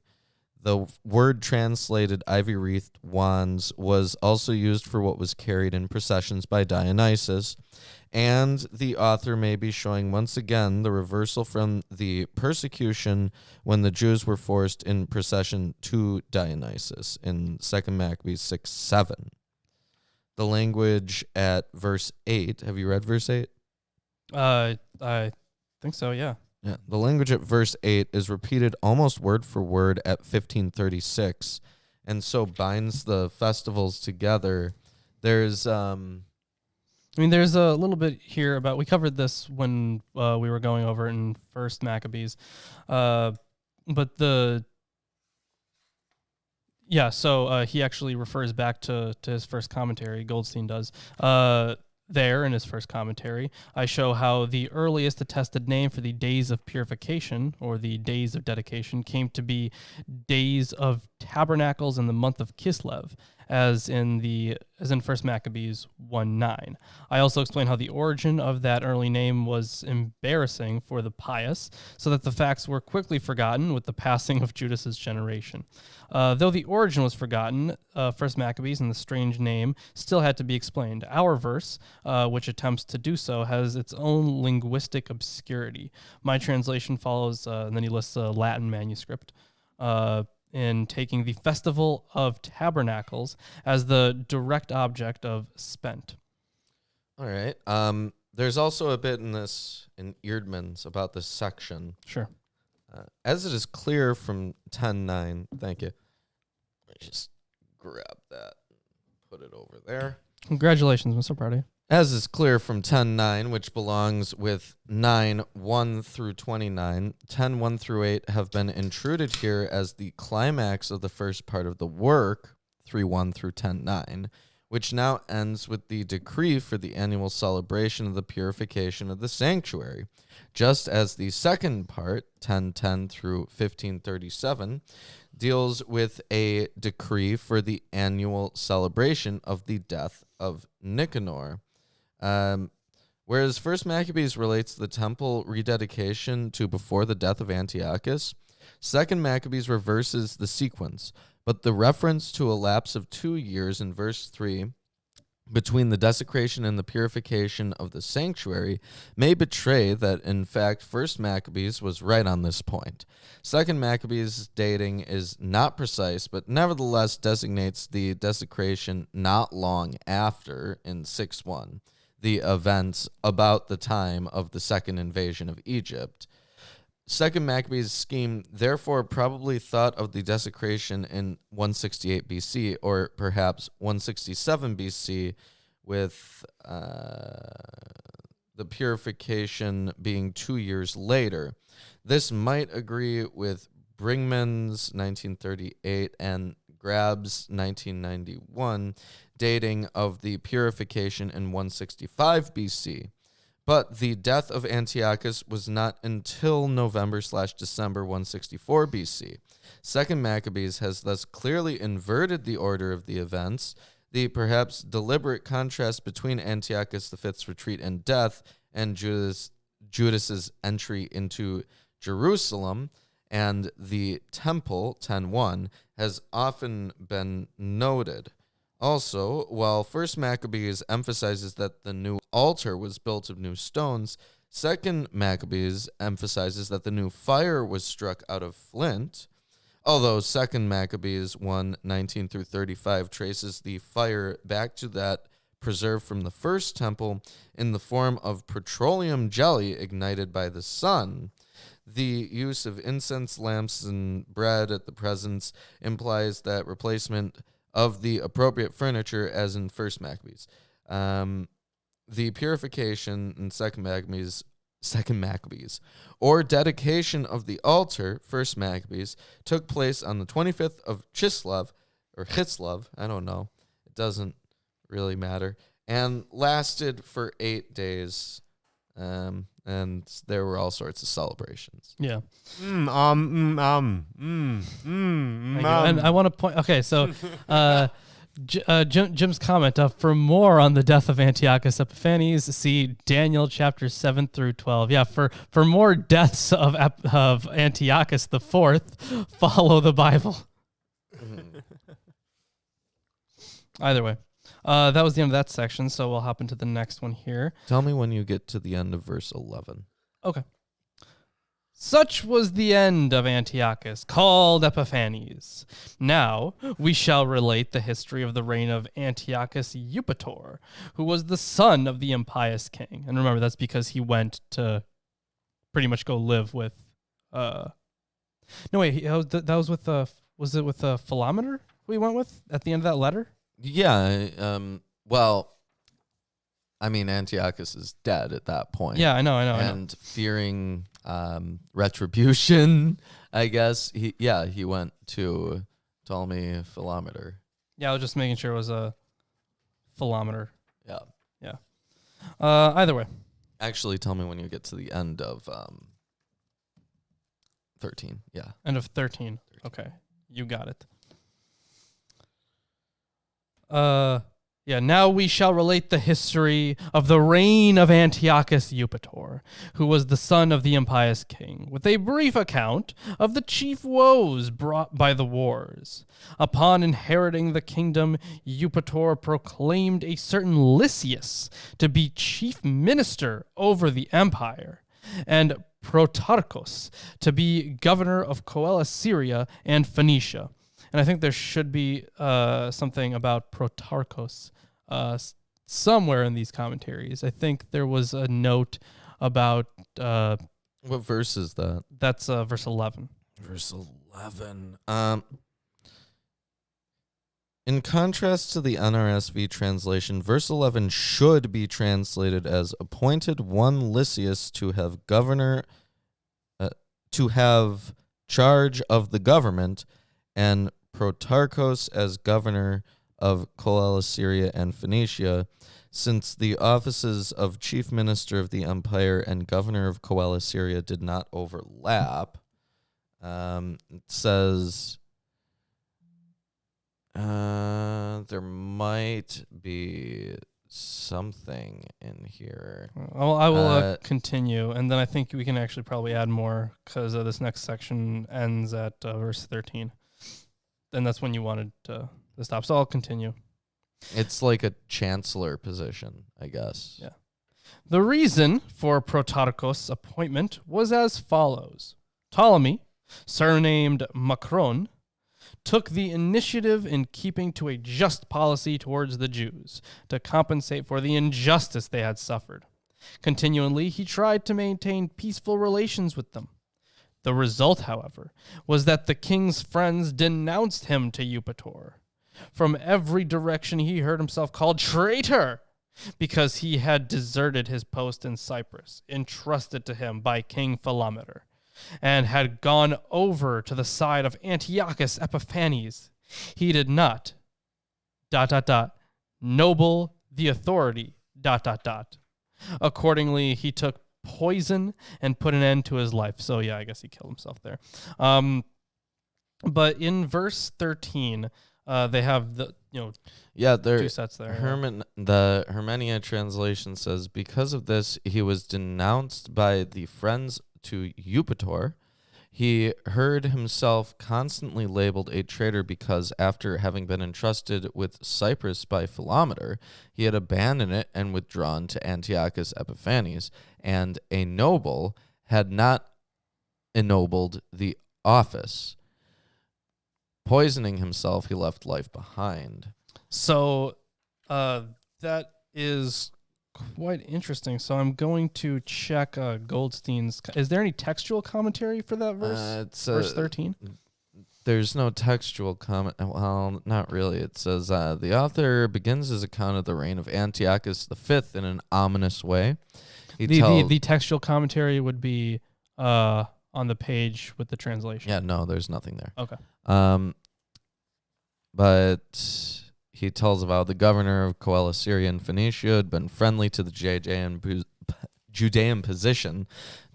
The word translated ivy-wreathed wands was also used for what was carried in processions by Dionysus, and the author may be showing once again the reversal from the persecution when the Jews were forced in procession to Dionysus in 2 Maccabees 6:7. The language at verse 8, have you read verse 8? I think so, yeah. Yeah, the language at verse 8 is repeated almost word for word at 1536, and so binds the festivals together. There's there's a little bit here about, we covered this when we were going over in First Maccabees, but he actually refers back to his first commentary, Goldstein does. There, in his first commentary, I show how the earliest attested name for the days of purification, or the days of dedication, came to be days of tabernacles in the month of Kislev, as in First Maccabees 1:9. I also explain how the origin of that early name was embarrassing for the pious, so that the facts were quickly forgotten with the passing of Judas's generation. Though the origin was forgotten, First Maccabees and the strange name still had to be explained. Our verse, which attempts to do so, has its own linguistic obscurity. My translation follows, and then he lists a Latin manuscript, in taking the Festival of Tabernacles as the direct object of spent. All right. There's also a bit in Eerdmans about this section. Sure. As it is clear from 10:9, thank you. Let me just grab that and put it over there. Congratulations, I'm so proud of you. As is clear from 10:9, which belongs with 9:1 through 29, 10:1 through 8 have been intruded here as the climax of the first part of the work, 3:1 through 10:9, which now ends with the decree for the annual celebration of the purification of the sanctuary, just as the second part, 10:10 through 15:37, deals with a decree for the annual celebration of the death of Nicanor. Whereas First Maccabees relates the temple rededication to before the death of Antiochus, Second Maccabees reverses the sequence, but the reference to a lapse of 2 years in verse 3 between the desecration and the purification of the sanctuary may betray that, in fact, First Maccabees was right on this point. Second Maccabees' dating is not precise, but nevertheless designates the desecration not long after, in 6:1, the events about the time of the second invasion of Egypt. Second Maccabees' scheme therefore probably thought of the desecration in 168 BC or perhaps 167 BC, with the purification being 2 years later. This might agree with Bringman's 1938 and Grab's 1991 dating of the purification in 165 BC. But the death of Antiochus was not until November/December 164 BC. Second Maccabees has thus clearly inverted the order of the events. The perhaps deliberate contrast between Antiochus V's retreat and death and Judas's entry into Jerusalem and the temple, 10:1, has often been noted. Also, while First Maccabees emphasizes that the new altar was built of new stones, Second Maccabees emphasizes that the new fire was struck out of flint, although Second Maccabees 1:19 through 35 traces the fire back to that preserved from the first temple in the form of petroleum jelly ignited by the sun. The use of incense lamps and bread at the presence implies that replacement of the appropriate furniture as in First Maccabees. The purification in Second Maccabees, or dedication of the altar, First Maccabees, took place on the 25th of Chislev, or Chislov, I don't know, it doesn't really matter, and lasted for 8 days, and there were all sorts of celebrations. Yeah. And I want to point. Okay, so Jim's comment: for more on the death of Antiochus Epiphanes, see Daniel chapters 7 through 12. Yeah, for more deaths of Antiochus the Fourth, follow the Bible. Either way. That was the end of that section, so we'll hop into the next one here. Tell me when you get to the end of verse 11. Okay. Such was the end of Antiochus, called Epiphanes. Now we shall relate the history of the reign of Antiochus Eupator, who was the son of the impious king. And remember, that's because he went to pretty much go live with... No, wait, that was with... was it with Philometor we went with at the end of that letter? Yeah, well, I mean, Antiochus is dead at that point. Yeah, I know. And fearing retribution, I guess, he went to Ptolemy Philometor. Yeah, I was just making sure it was a Philometor. Yeah. Either way. Actually, tell me when you get to the end of 13. Yeah. End of 13. Okay, you got it. Now we shall relate the history of the reign of Antiochus Eupator, who was the son of the impious king, with a brief account of the chief woes brought by the wars. Upon inheriting the kingdom, Eupator proclaimed a certain Lysias to be chief minister over the empire, and Protarchus to be governor of Coele-Syria and Phoenicia. And I think there should be something about Protarchus somewhere in these commentaries. I think there was a note about... what verse is that? That's verse 11. Verse 11. In contrast to the NRSV translation, verse 11 should be translated as appointed one Lysias to have charge of the government, and Protarchus as governor of Coele-Syria and Phoenicia, since the offices of chief minister of the empire and governor of Coele-Syria did not overlap. It says there might be something in here. Well, I will continue, and then I think we can actually probably add more, because this next section ends at verse 13. And that's when you wanted to stop. So I'll continue. It's like a chancellor position, I guess. Yeah. The reason for Protarchus' appointment was as follows. Ptolemy, surnamed Macron, took the initiative in keeping to a just policy towards the Jews to compensate for the injustice they had suffered. Continually, he tried to maintain peaceful relations with them. The result, however, was that the king's friends denounced him to Eupator. From every direction he heard himself called traitor because he had deserted his post in Cyprus, entrusted to him by King Philometor, and had gone over to the side of Antiochus Epiphanes. He did not, ... noble the authority, ... Accordingly, he took poison and put an end to his life. So yeah, I guess he killed himself there. But in verse 13, they have the two sets there. The Hermenia translation says, because of this, he was denounced by the friends to Eupator. He heard himself constantly labeled a traitor because after having been entrusted with Cyprus by Philometor, he had abandoned it and withdrawn to Antiochus Epiphanes, and a noble had not ennobled the office. Poisoning himself, he left life behind. So that is quite interesting. So I'm going to check Goldstein's. Is there any textual commentary for that verse? Verse 13? There's no textual comment. Well, not really. It says, the author begins his account of the reign of Antiochus V in an ominous way. The textual commentary would be on the page with the translation. Yeah, no, there's nothing there. Okay. But he tells about the governor of Coele-Syria and Phoenicia had been friendly to the Judean position.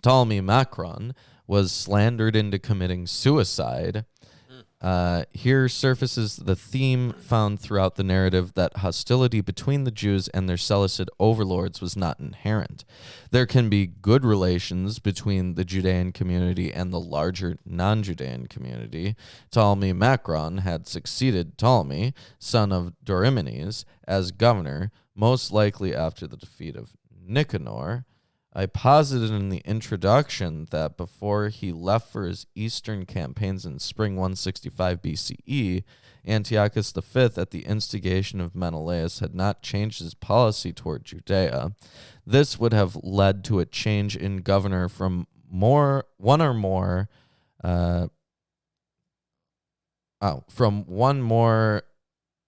Ptolemy Macron was slandered into committing suicide. Here surfaces the theme found throughout the narrative that hostility between the Jews and their Seleucid overlords was not inherent. There can be good relations between the Judean community and the larger non-Judean community. Ptolemy Macron had succeeded Ptolemy, son of Dorymenes, as governor, most likely after the defeat of Nicanor. I posited in the introduction that before he left for his eastern campaigns in spring 165 BCE, Antiochus V, at the instigation of Menelaus, had not changed his policy toward Judea. This would have led to a change in governor from one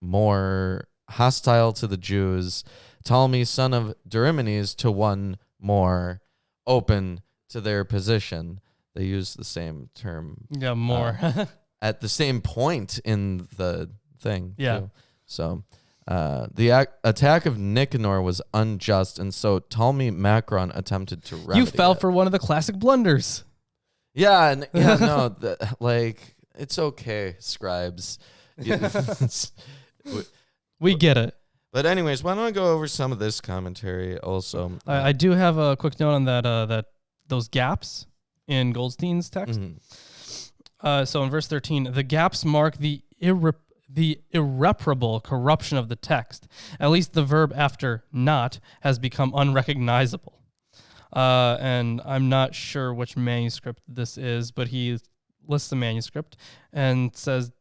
more hostile to the Jews, Ptolemy, son of Dorymenes, to one more open to their position. They use the same term. Yeah, more. At the same point in the thing. Yeah. Too. So the attack of Nicanor was unjust, and so Ptolemy Macron attempted to remedy You fell it. for one of the classic blunders. Yeah, no, it's okay, scribes. We get it. But anyways, why don't I go over some of this commentary also? I do have a quick note on that those gaps in Goldstein's text. So in verse 13, the gaps mark the irreparable corruption of the text. At least the verb after not has become unrecognizable. And I'm not sure which manuscript this is, but he lists the manuscript and says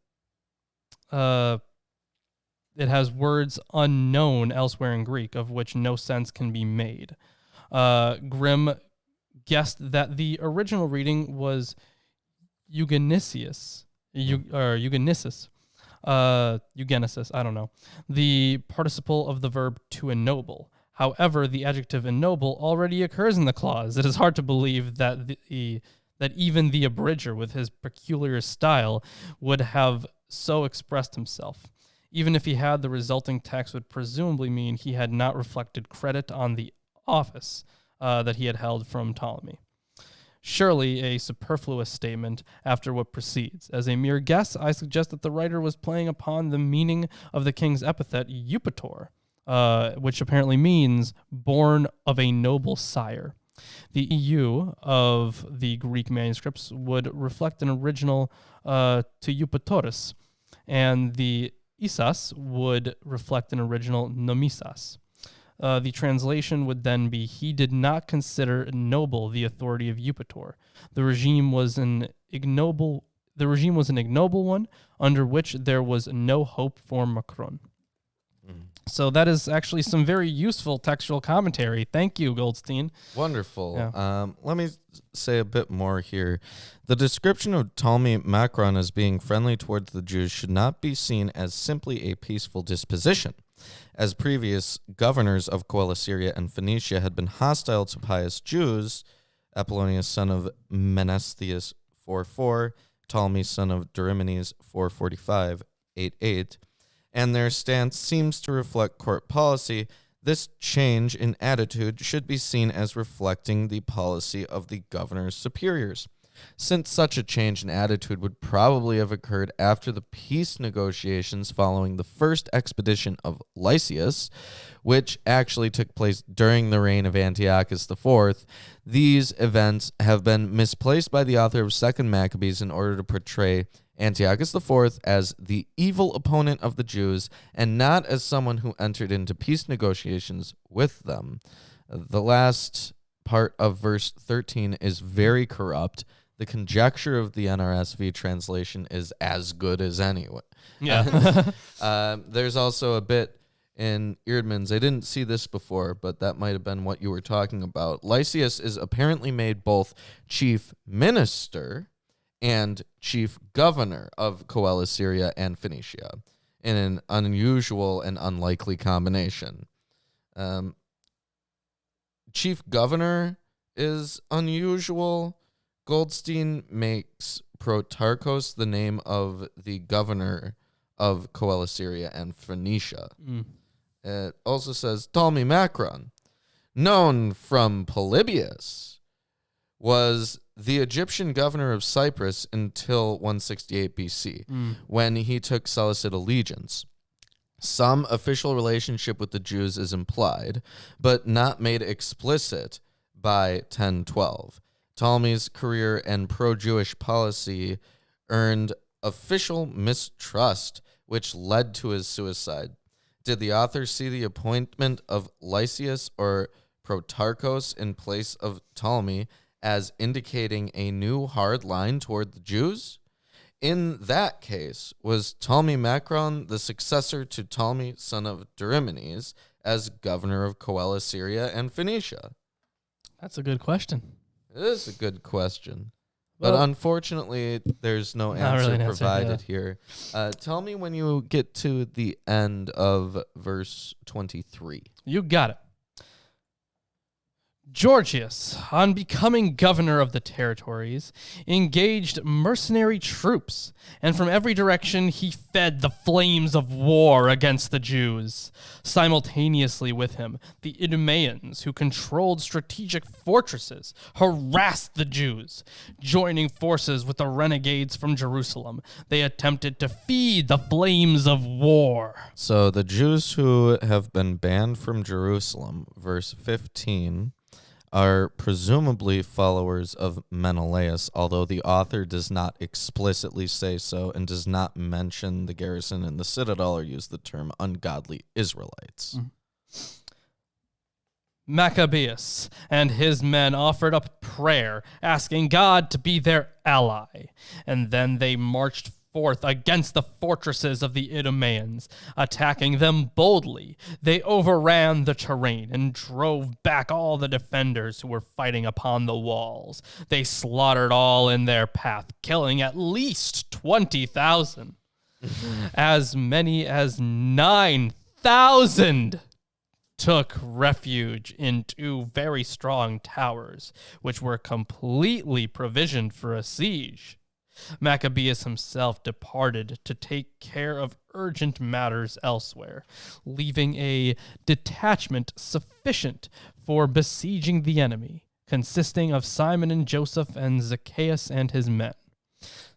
it has words unknown elsewhere in Greek, of which no sense can be made. Grimm guessed that the original reading was eugenesis, eugenesis, I don't know, the participle of the verb to ennoble. However, the adjective ennoble already occurs in the clause. It is hard to believe that that even the abridger, with his peculiar style, would have so expressed himself. Even if he had, the resulting text would presumably mean he had not reflected credit on the office that he had held from Ptolemy. Surely a superfluous statement after what precedes. As a mere guess, I suggest that the writer was playing upon the meaning of the king's epithet Eupator, which apparently means born of a noble sire. The EU of the Greek manuscripts would reflect an original to Eupatoris, and the Isas would reflect an original Nomisas. The translation would then be, he did not consider noble the authority of Eupator. The regime was an ignoble one, under which there was no hope for Macron. So that is actually some very useful textual commentary. Thank you, Goldstein. Wonderful. Yeah. Let me say a bit more here. The description of Ptolemy Macron as being friendly towards the Jews should not be seen as simply a peaceful disposition, as previous governors of Coele-Syria and Phoenicia had been hostile to pious Jews, Apollonius son of Menesthius 4:4, Ptolemy son of Dorymenes 4:45, 8:8, and their stance seems to reflect court policy. This change in attitude should be seen as reflecting the policy of the governor's superiors, since such a change in attitude would probably have occurred after the peace negotiations following the first expedition of Lysias, which actually took place during the reign of Antiochus IV. These events have been misplaced by the author of 2nd Maccabees in order to portray Antiochus IV as the evil opponent of the Jews and not as someone who entered into peace negotiations with them. The last part of verse 13 is very corrupt. The conjecture of the NRSV translation is as good as any. Yeah. There's also a bit in Eerdmans. I didn't see this before, but that might have been what you were talking about. Lysias is apparently made both chief minister and chief governor of Coele-Syria and Phoenicia in an unusual and unlikely combination. Chief governor is unusual. Goldstein makes Protarchos the name of the governor of Coele-Syria and Phoenicia. It also says Ptolemy Macron, known from Polybius, was the Egyptian governor of Cyprus until 168 BC, when he took Seleucid allegiance. Some official relationship with the Jews is implied, but not made explicit by 1012. Ptolemy's career and pro-Jewish policy earned official mistrust, which led to his suicide. Did the author see the appointment of Lysias or Protarchos in place of Ptolemy as indicating a new hard line toward the Jews? In that case, was Ptolemy Macron the successor to Ptolemy, son of Dorymenes, as governor of Coele-Syria and Phoenicia? That's a good question. It is a good question. But unfortunately, there's no answer really provided here. Tell me when you get to the end of verse 23. You got it. Georgius, on becoming governor of the territories, engaged mercenary troops, and from every direction he fed the flames of war against the Jews. Simultaneously with him, the Idumeans, who controlled strategic fortresses, harassed the Jews. Joining forces with the renegades from Jerusalem, they attempted to feed the flames of war. So the Jews who have been banned from Jerusalem, verse 15, are presumably followers of Menelaus, although the author does not explicitly say so and does not mention the garrison in the citadel or use the term ungodly Israelites. Maccabees and his men offered up prayer, asking God to be their ally, and then they marched forth against the fortresses of the Idumeans, attacking them boldly. They overran the terrain and drove back all the defenders who were fighting upon the walls. They slaughtered all in their path, killing at least 20,000. As many as 9,000 took refuge in 2 very strong towers, which were completely provisioned for a siege. Maccabeus himself departed to take care of urgent matters elsewhere, leaving a detachment sufficient for besieging the enemy, consisting of Simon and Joseph and Zacchaeus and his men.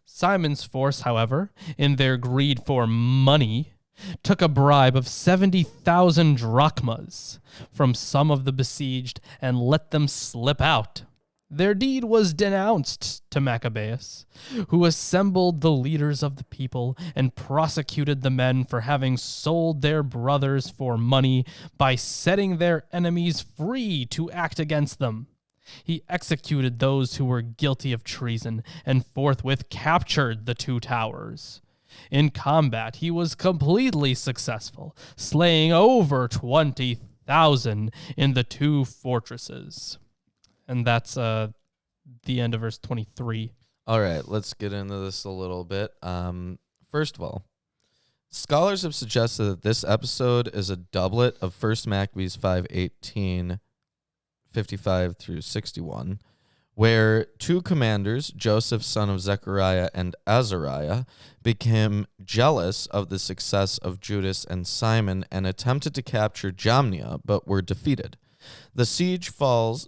Simon's force, however, in their greed for money, took a bribe of 70,000 drachmas from some of the besieged and let them slip out. Their deed was denounced to Maccabeus, who assembled the leaders of the people and prosecuted the men for having sold their brothers for money by setting their enemies free to act against them. He executed those who were guilty of treason and forthwith captured the 2 towers. In combat, he was completely successful, slaying over 20,000 in the 2 fortresses. And that's the end of verse 23. All right, let's get into this a little bit. First of all, scholars have suggested that this episode is a doublet of 1 Maccabees 5:18, 55 through 61, where 2 commanders, Joseph, son of Zechariah, and Azariah, became jealous of the success of Judas and Simon and attempted to capture Jamnia, but were defeated. The siege fails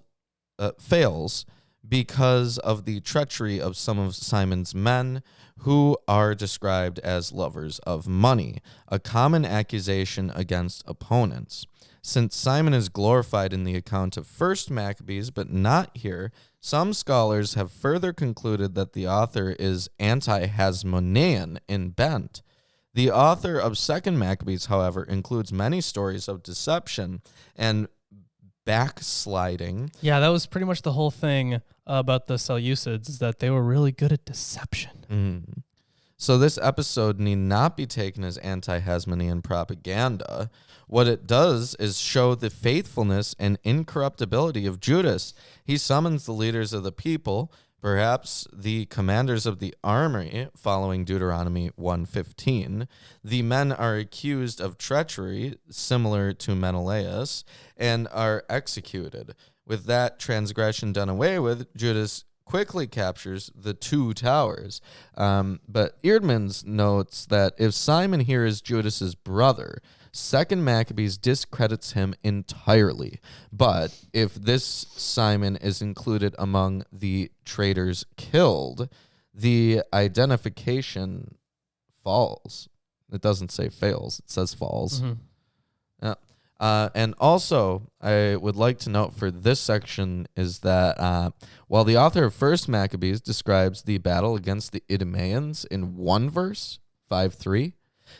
because of the treachery of some of Simon's men, who are described as lovers of money, a common accusation against opponents. Since Simon is glorified in the account of 1 Maccabees, but not here, some scholars have further concluded that the author is anti-Hasmonean in bent. The author of 2 Maccabees, however, includes many stories of deception and backsliding. Yeah, that was pretty much the whole thing about the Seleucids, is that they were really good at deception. So this episode need not be taken as anti-Hasmonean propaganda. What it does is show the faithfulness and incorruptibility of Judas. He summons the leaders of the people, perhaps the commanders of the army, following Deuteronomy 1:15. The men are accused of treachery, similar to Menelaus, and are executed. With that transgression done away with, Judas quickly captures the 2 towers. But Eerdmans notes that if Simon here is Judas's brother, 2 Maccabees discredits him entirely. But if this Simon is included among the traitors killed, the identification falls. It doesn't say fails, it says falls. Yeah. And also, I would like to note for this section is that while the author of 1 Maccabees describes the battle against the Idumeans in 1 verse, 5:3,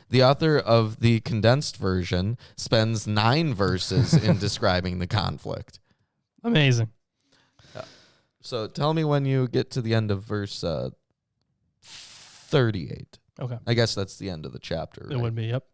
the author of the condensed version spends 9 verses in describing the conflict. Amazing. So tell me when you get to the end of verse 38. Okay. I guess that's the end of the chapter, right? It would be, yep.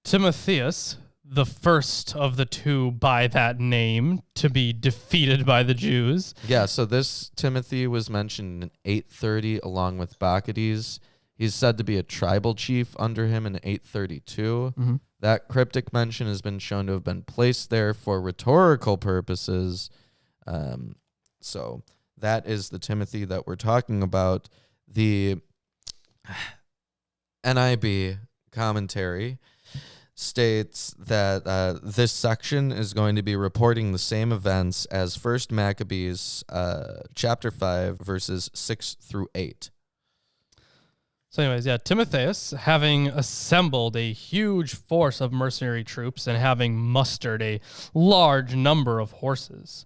Timotheus, the first of the 2 by that name to be defeated by the Jews. Yeah, so this Timothy was mentioned in 830 along with Bacchides. He's said to be a tribal chief under him in 832. Mm-hmm. That cryptic mention has been shown to have been placed there for rhetorical purposes. So that is the Timothy that we're talking about. The NIB commentary states that this section is going to be reporting the same events as 1 Maccabees chapter 5, verses 6 through 8. So anyways, yeah, Timotheus, having assembled a huge force of mercenary troops and having mustered a large number of horses.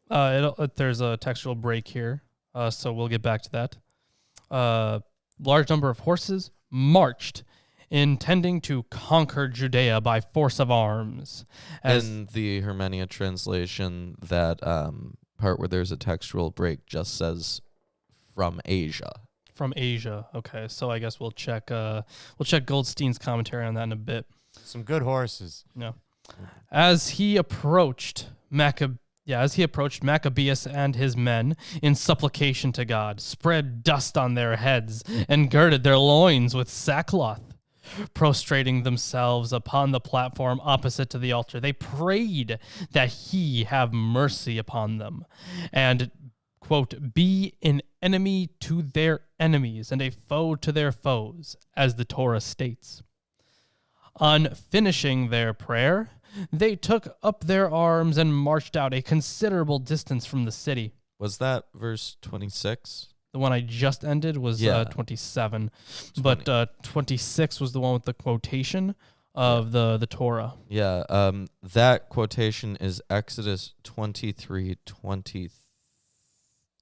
There's a textual break here, so we'll get back to that. Large number of horses marched, intending to conquer Judea by force of arms. In the Hermenia translation, that part where there's a textual break just says from Asia. From Asia. Okay, so I guess we'll check Goldstein's commentary on that in a bit. Some good horses. No. As he approached Maccabeus and his men in supplication to God, spread dust on their heads and girded their loins with sackcloth. Prostrating themselves upon the platform opposite to the altar, they prayed that he have mercy upon them and, quote, be an enemy to their enemies and a foe to their foes, as the Torah states. On finishing their prayer, they took up their arms and marched out a considerable distance from the city. Was that verse 26? The one I just ended was 27, but 26 was the one with the quotation of the Torah. Yeah, that quotation is Exodus 23:22.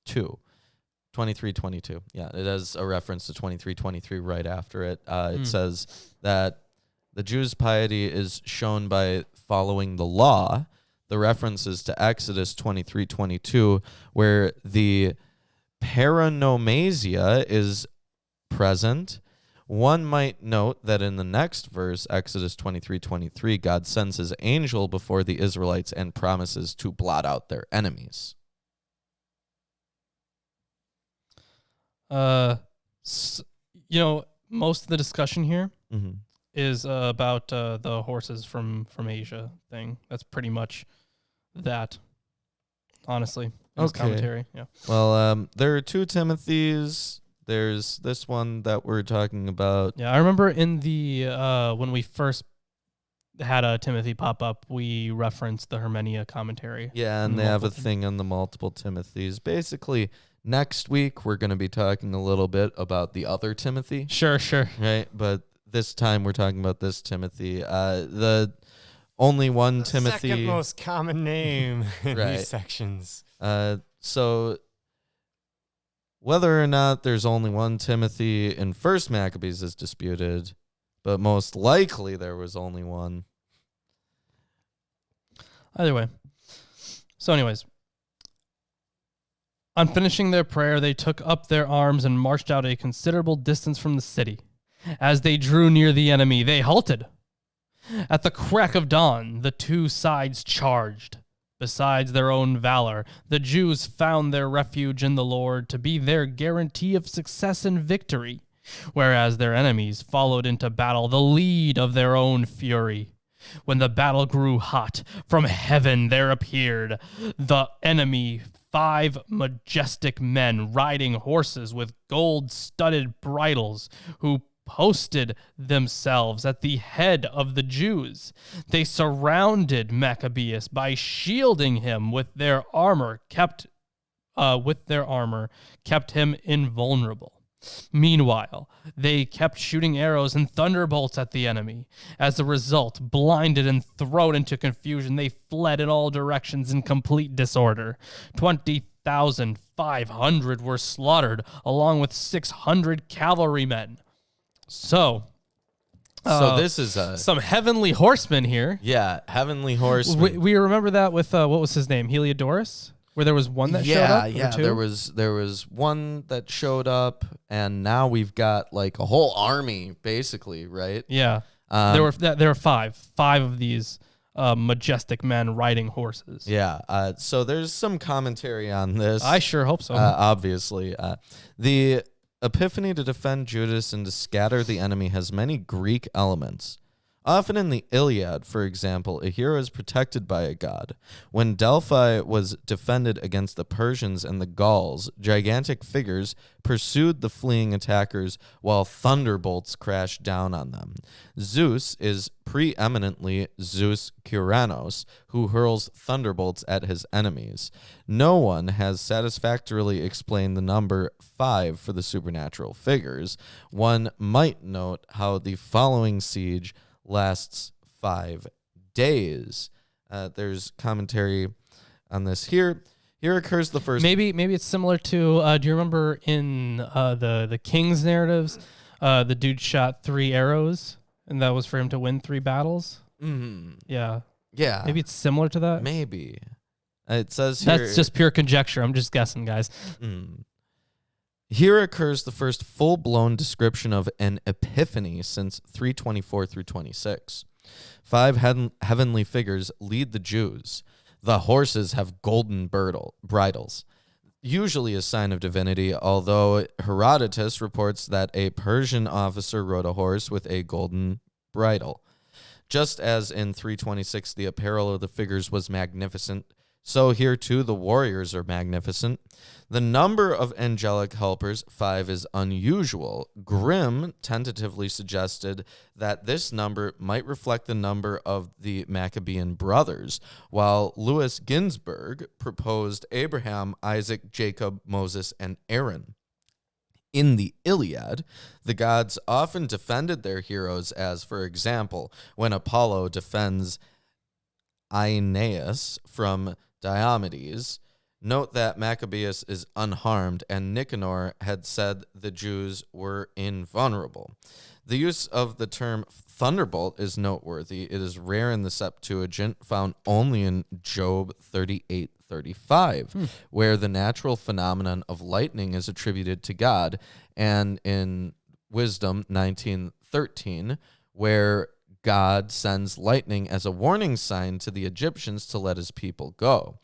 23:22. Yeah, it has a reference to 23:23 right after it. It says that the Jews' piety is shown by following the law. The reference is to Exodus 23:22, where the paranomasia is present. One might note that in the next verse, Exodus 23:23, God sends his angel before the Israelites and promises to blot out their enemies. Most of the discussion here Mm-hmm. is about the horses from Asia thing. That's pretty much that, honestly. In this commentary. Yeah. Well, there are two Timothys. There's this one that we're talking about. Yeah, I remember in the when we first had a Timothy pop up, we referenced the Hermenia commentary. Yeah, and they have a thing on the multiple Timothys. Basically, next week we're going to be talking a little bit about the other Timothy. Sure. Right, but this time we're talking about this Timothy. The only one Timothy. Second most common name in Right. these sections. So whether or not there's only one Timothy in 1 Maccabees is disputed, but most likely there was only one. Either way. So anyways, on finishing their prayer, they took up their arms and marched out a considerable distance from the city. As they drew near the enemy, they halted. At the crack of dawn, the two sides charged. Besides their own valor, the Jews found their refuge in the Lord to be their guarantee of success and victory, whereas their enemies followed into battle the lead of their own fury. When the battle grew hot, from heaven there appeared the enemy 5 majestic men riding horses with gold-studded bridles, who posted themselves at the head of the Jews. They surrounded Maccabeus by shielding him with their armor, kept him invulnerable. Meanwhile, they kept shooting arrows and thunderbolts at the enemy. As a result, blinded and thrown into confusion, they fled in all directions in complete disorder. 20,500 were slaughtered, along with 600 cavalrymen. So this is some heavenly horsemen here. Yeah, heavenly horsemen. We remember that with what was his name, Heliodorus, where there was one that showed up. Yeah, there was one that showed up, and now we've got like a whole army, basically, right? Yeah, there were five of these majestic men riding horses. Yeah, so there's some commentary on this. I sure hope so. Obviously, the epiphany to defend Judas and to scatter the enemy has many Greek elements. Often in the Iliad, for example, a hero is protected by a god. When Delphi was defended against the Persians and the Gauls, gigantic figures pursued the fleeing attackers while thunderbolts crashed down on them. Zeus is preeminently Zeus Kyranos, who hurls thunderbolts at his enemies. No one has satisfactorily explained the number 5 for the supernatural figures. One might note how the following siege lasts 5 days. There's commentary on this here. Here occurs the first. Maybe it's similar to. Do you remember in the King's narratives, the dude shot 3 arrows, and that was for him to win 3 battles? Mm-hmm. Yeah. Yeah. Maybe it's similar to that. Maybe. It says here. That's just pure conjecture. I'm just guessing, guys. Here occurs the first full-blown description of an epiphany since 324 through 26. 5 heavenly figures lead the Jews. The horses have golden bridles, usually a sign of divinity, although Herodotus reports that a Persian officer rode a horse with a golden bridle. Just as in 326 the apparel of the figures was magnificent, so here too the warriors are magnificent. The number of angelic helpers, 5, is unusual. Grimm tentatively suggested that this number might reflect the number of the Maccabean brothers, while Louis Ginsburg proposed Abraham, Isaac, Jacob, Moses, and Aaron. In the Iliad, the gods often defended their heroes as, for example, when Apollo defends Aeneas from Diomedes. Note that Maccabeus is unharmed, and Nicanor had said the Jews were invulnerable. The use of the term thunderbolt is noteworthy. It is rare in the Septuagint, found only in Job 38:35, where the natural phenomenon of lightning is attributed to God, and in Wisdom 19:13, where God sends lightning as a warning sign to the Egyptians to let his people go.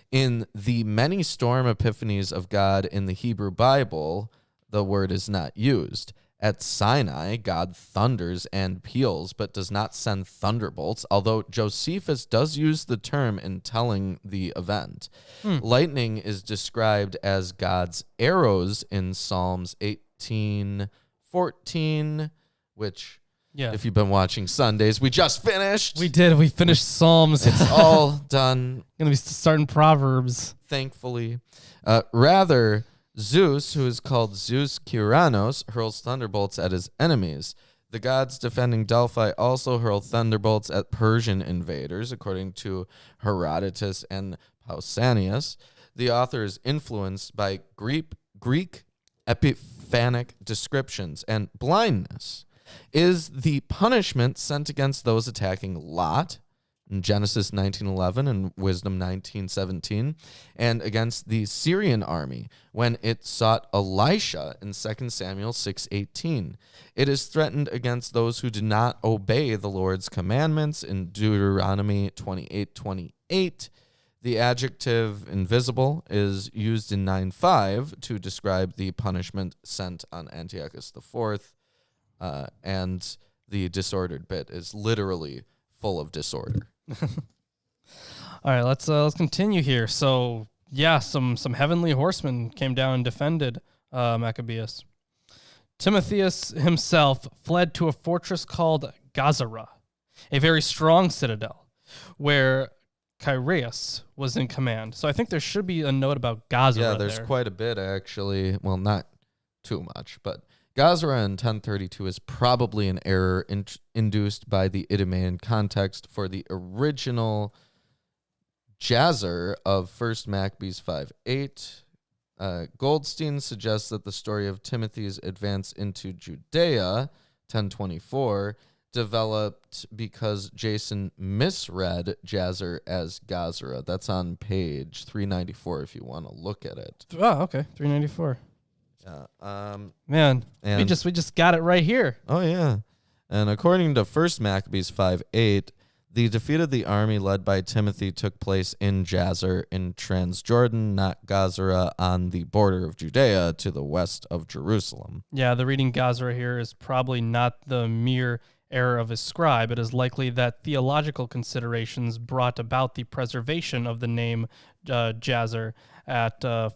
In the many storm epiphanies of God in the Hebrew Bible, the word is not used. At Sinai, God thunders and peals, but does not send thunderbolts, although Josephus does use the term in telling the event. Lightning is described as God's arrows in Psalms 18:14, which... Yeah. If you've been watching Sundays, we just finished. We did. We finished Psalms. It's all done. Gonna be starting Proverbs. Thankfully. Rather, Zeus, who is called Zeus Kyranos, hurls thunderbolts at his enemies. The gods defending Delphi also hurl thunderbolts at Persian invaders, according to Herodotus and Pausanias. The author is influenced by Greek epiphanic descriptions, and blindness is the punishment sent against those attacking Lot in Genesis 19:11 and Wisdom 19:17, and against the Syrian army when it sought Elisha in 2 Samuel 6:18. It is threatened against those who do not obey the Lord's commandments in Deuteronomy 28:28. The adjective invisible is used in 9:5 to describe the punishment sent on Antiochus IV. And the disordered bit is literally full of disorder. All right, let's continue here. So, yeah, some heavenly horsemen came down and defended Maccabeus. Timotheus himself fled to a fortress called Gazara, a very strong citadel, where Kyraeus was in command. So I think there should be a note about Gazara. Yeah, there's quite a bit, actually. Well, not too much, but Gazara in 1032 is probably an error induced by the Idumean context, for the original Jazer of 1 Maccabees 5:8. Goldstein suggests that the story of Timothy's advance into Judea, 1024, developed because Jason misread Jazer as Gazara. That's on page 394 if you want to look at it. Oh, okay, 394. Yeah. Man, we just got it right here. Oh, yeah. And according to 1 Maccabees 5:8, The defeat of the army led by Timothy took place in Jazer in Transjordan, not Gazara, on the border of Judea to the west of Jerusalem. Yeah, the reading Gazara here is probably not the mere error of his scribe. It is likely that theological considerations brought about the preservation of the name Jazer at 1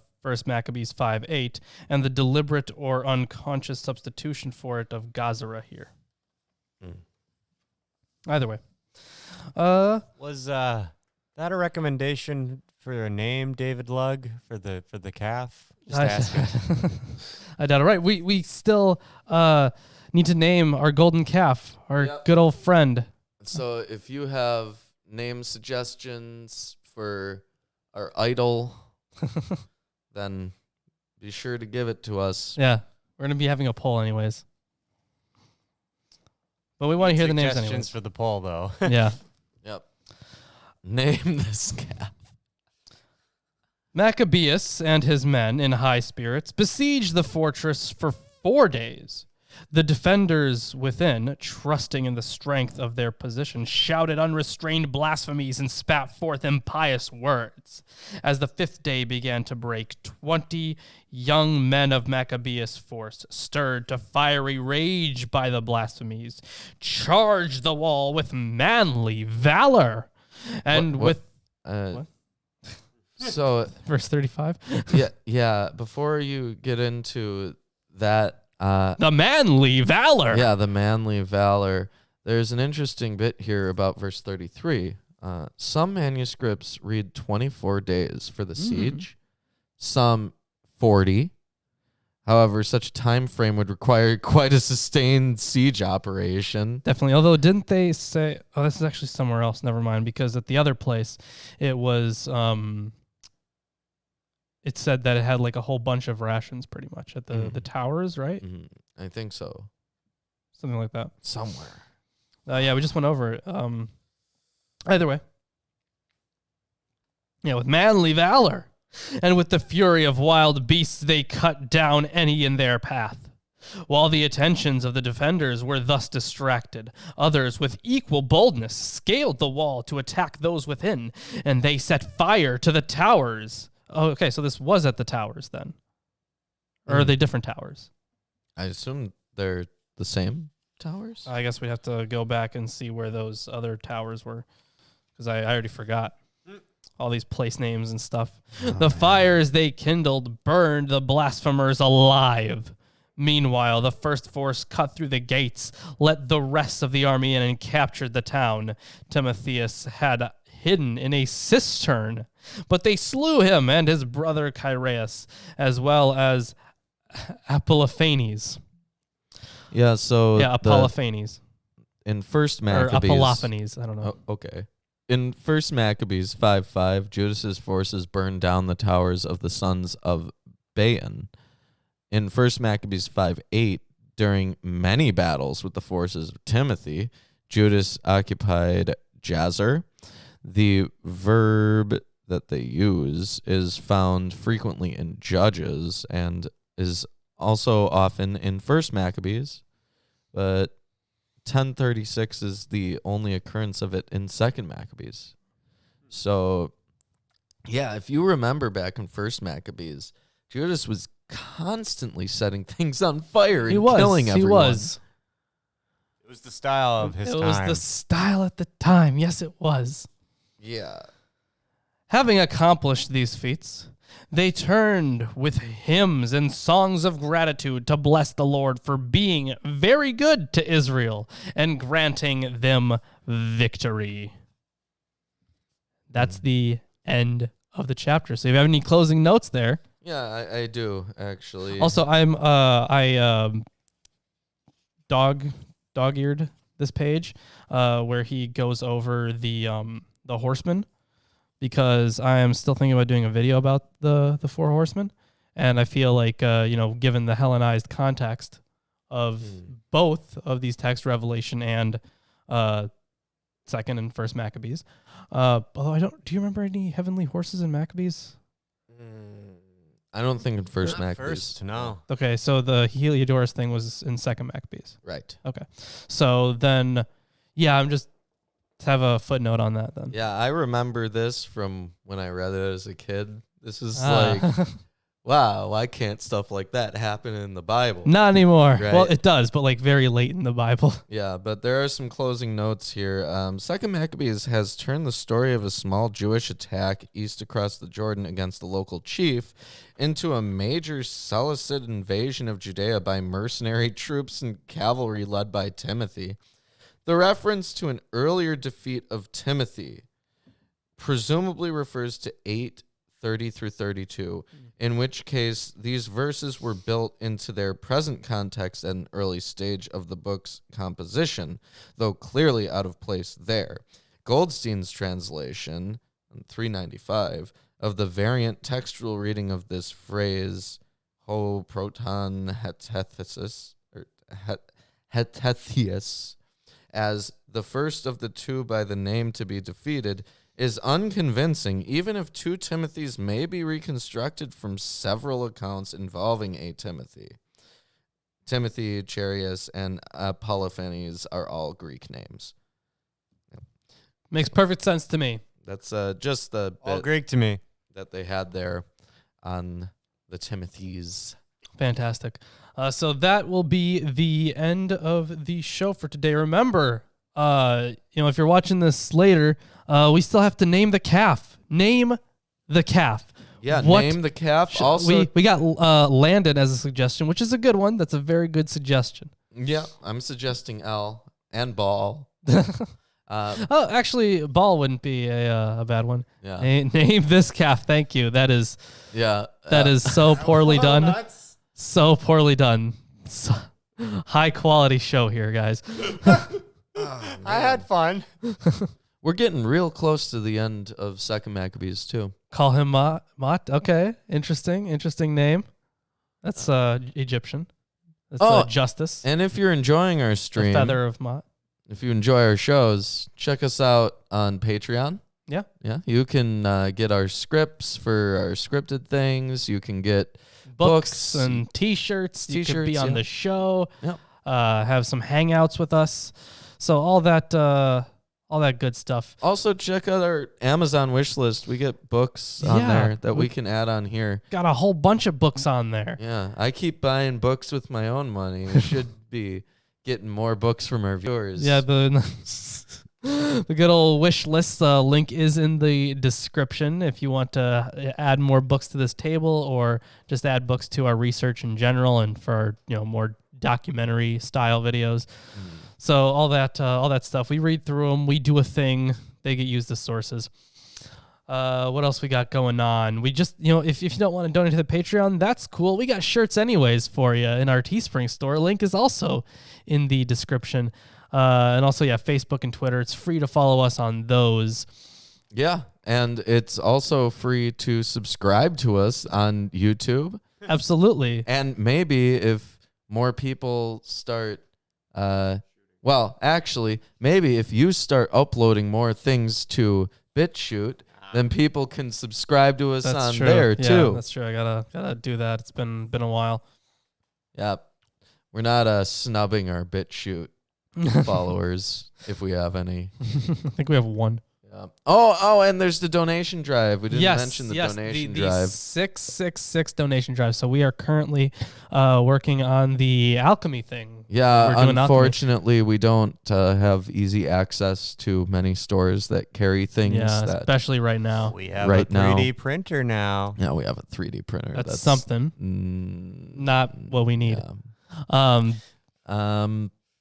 Maccabees 5:8 and the deliberate or unconscious substitution for it of Gazara here. Either way. Was that a recommendation for a name, David Lugg, for the calf? Just asking. I doubt it. Right. We still need to name our golden calf, our good old friend. So if you have name suggestions for our idol, then be sure to give it to us. Yeah. We're going to be having a poll anyways. But we want to hear the names anyways. Suggestions for the poll, though. Yeah. Yep. Name this calf. Maccabeus and his men, in high spirits, besieged the fortress for 4 days. The defenders within, trusting in the strength of their position, shouted unrestrained blasphemies and spat forth impious words. As the 5th day began to break, 20 young men of Maccabeus' force, stirred to fiery rage by the blasphemies, charged the wall with manly valor. And what? What? So Verse 35? yeah. Before you get into that, the manly valor. yeah, the manly valor. There's an interesting bit here about verse 33. Some manuscripts read 24 days for the siege, some 40. However, such a time frame would require quite a sustained siege operation. Definitely. Although, didn't they say? Oh, this is actually somewhere else. Never mind. Because at the other place, it was. It said that it had like a whole bunch of rations, pretty much at the towers, right? I think so. Something like that. Somewhere. Yeah, we just went over it. Either way. Yeah, with manly valor and with the fury of wild beasts, they cut down any in their path. While the attentions of the defenders were thus distracted, others with equal boldness scaled the wall to attack those within, and they set fire to the towers. Oh, okay, so this was at the towers then. Or are they different towers? I assume they're the same towers? I guess we have to go back and see where those other towers were, because I already forgot all these place names and stuff. The fires they kindled burned the blasphemers alive. Meanwhile, the first force cut through the gates, let the rest of the army in, and captured the town. Timotheus had hidden in a cistern, but they slew him and his brother Chaereas, as well as Apolophanes. Yeah, so Apolophanes. In First Maccabees, or Apolophanes, I don't know. Oh, okay. In First Maccabees 5:5, Judas's forces burned down the towers of the sons of Baan. In First Maccabees 5:8, during many battles with the forces of Timothy, Judas occupied Jazer. The verb that they use is found frequently in Judges and is also often in First Maccabees, but 1036 is the only occurrence of it in Second Maccabees. So, yeah, if you remember back in First Maccabees, Judas was constantly setting things on fire and killing everyone. He was. It was the style of his time. It was the style at the time. Yes, it was. Yeah. Having accomplished these feats, they turned with hymns and songs of gratitude to bless the Lord for being very good to Israel and granting them victory. That's the end of the chapter. So if you have any closing notes there. Yeah, I do, actually. Also, I dog-eared this page where he goes over the horsemen, because I am still thinking about doing a video about the four horsemen, and I feel like given the Hellenized context of both of these texts, Revelation and Second and First Maccabees. Although do you remember any heavenly horses in Maccabees? I don't think in First Maccabees. First, no. Okay, so the Heliodorus thing was in Second Maccabees. Right. Okay, so then, yeah, I'm just have a footnote on that then. Yeah, I remember this from when I read it as a kid. This is like, wow, why can't stuff like that happen in the Bible? Not anymore. Right. Well, it does, but like very late in the Bible. Yeah, but there are some closing notes here. Second Maccabees has turned the story of a small Jewish attack east across the Jordan against the local chief into a major Seleucid invasion of Judea by mercenary troops and cavalry led by Timothy. The reference to an earlier defeat of Timothy presumably refers to 8:30 through 32, in which case these verses were built into their present context at an early stage of the book's composition, though clearly out of place there. Goldstein's translation, 395, of the variant textual reading of this phrase, ho proton hetethesis, or hetetheus, as the first of the two by the name to be defeated, is unconvincing, even if 2 Timothys may be reconstructed from several accounts involving a Timothy. Timothy, Chereas, and Polyphenes are all Greek names. Makes perfect sense to me. That's just the All bit Greek to me. that they had there on the Timothys. Fantastic. So that will be the end of the show for today. Remember, if you're watching this later, we still have to name the calf. Name the calf. Yeah, name the calf. Also, we got Landon as a suggestion, which is a good one. That's a very good suggestion. yeah, I'm suggesting L and Ball. Actually, Ball wouldn't be a bad one. Yeah. Name this calf. Thank you. That is so poorly done. Nuts. So poorly done. So, high quality show here, guys. I had fun. We're getting real close to the end of Second Maccabees too. Call him Mott. Okay, interesting name. That's Egyptian. That's Justice. And if you're enjoying our stream, The feather of Mott. if you enjoy our shows, check us out on Patreon. Yeah. Yeah, you can get our scripts for our scripted things. You can get Books and T-shirts. You could be on the show. Yep. Have some hangouts with us. So all that good stuff. Also, check out our Amazon wish list. We get books on there that we can add on here. Got a whole bunch of books on there. Yeah, I keep buying books with my own money. We should be getting more books from our viewers. Yeah, the good old wish list link is in the description if you want to add more books to this table or just add books to our research in general and for more documentary style videos. So all that stuff, we read through them, we do a thing, they get used as sources. What else we got going on? We just, if you don't want to donate to the Patreon, that's cool. We got shirts anyways for you in our Teespring store. Link is also in the description. And also, Facebook and Twitter. It's free to follow us on those. Yeah, and it's also free to subscribe to us on YouTube. Absolutely. And maybe if more people start, maybe if you start uploading more things to BitChute, then people can subscribe to us on there too. Yeah, that's true. I gotta do that. It's been a while. Yeah, we're not snubbing our BitChute followers if we have any. I think we have one. Yeah. Oh, and there's the donation drive. We didn't mention the donation drive. The 666 donation drive. So we are currently working on the alchemy thing. Yeah, unfortunately, we don't have easy access to many stores that carry things. Yeah, especially right now. We have a 3D printer now. Yeah, we have a 3D printer. That's something. Not what we need. Yeah.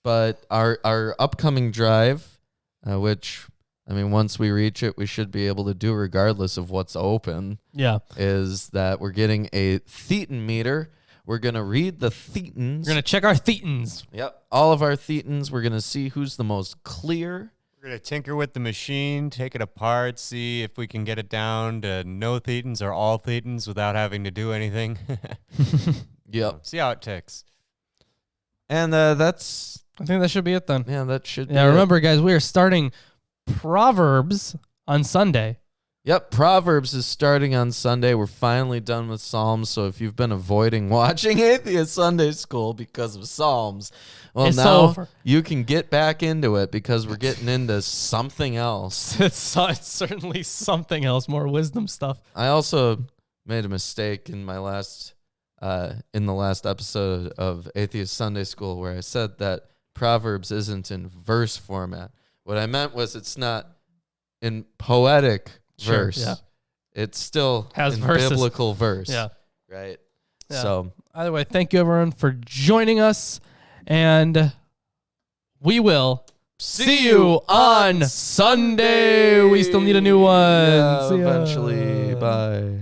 But our upcoming drive, which, once we reach it, we should be able to do regardless of what's open. Yeah. Is that we're getting a thetan meter. We're going to read the thetans. We're going to check our thetans. Yep. All of our thetans. We're going to see who's the most clear. We're going to tinker with the machine, take it apart, see if we can get it down to no thetans or all thetans without having to do anything. Yep. See how it ticks. And that's... I think that should be it then. Yeah, that should be remember, guys, we are starting Proverbs on Sunday. Yep, Proverbs is starting on Sunday. We're finally done with Psalms. So if you've been avoiding watching Atheist Sunday School because of Psalms, well, It's now over. you can get back into it because we're getting into something else. It's certainly something else, more wisdom stuff. I also made a mistake in my last, in the last episode of Atheist Sunday School where I said that Proverbs isn't in verse format. What I meant was it's not in poetic verse. Yeah. It's still Has in verses. biblical verse. Yeah. Right. Yeah. So Either way, thank you everyone for joining us, and we will see you on Sunday. We still need a new one. yeah, See ya. eventually. Bye.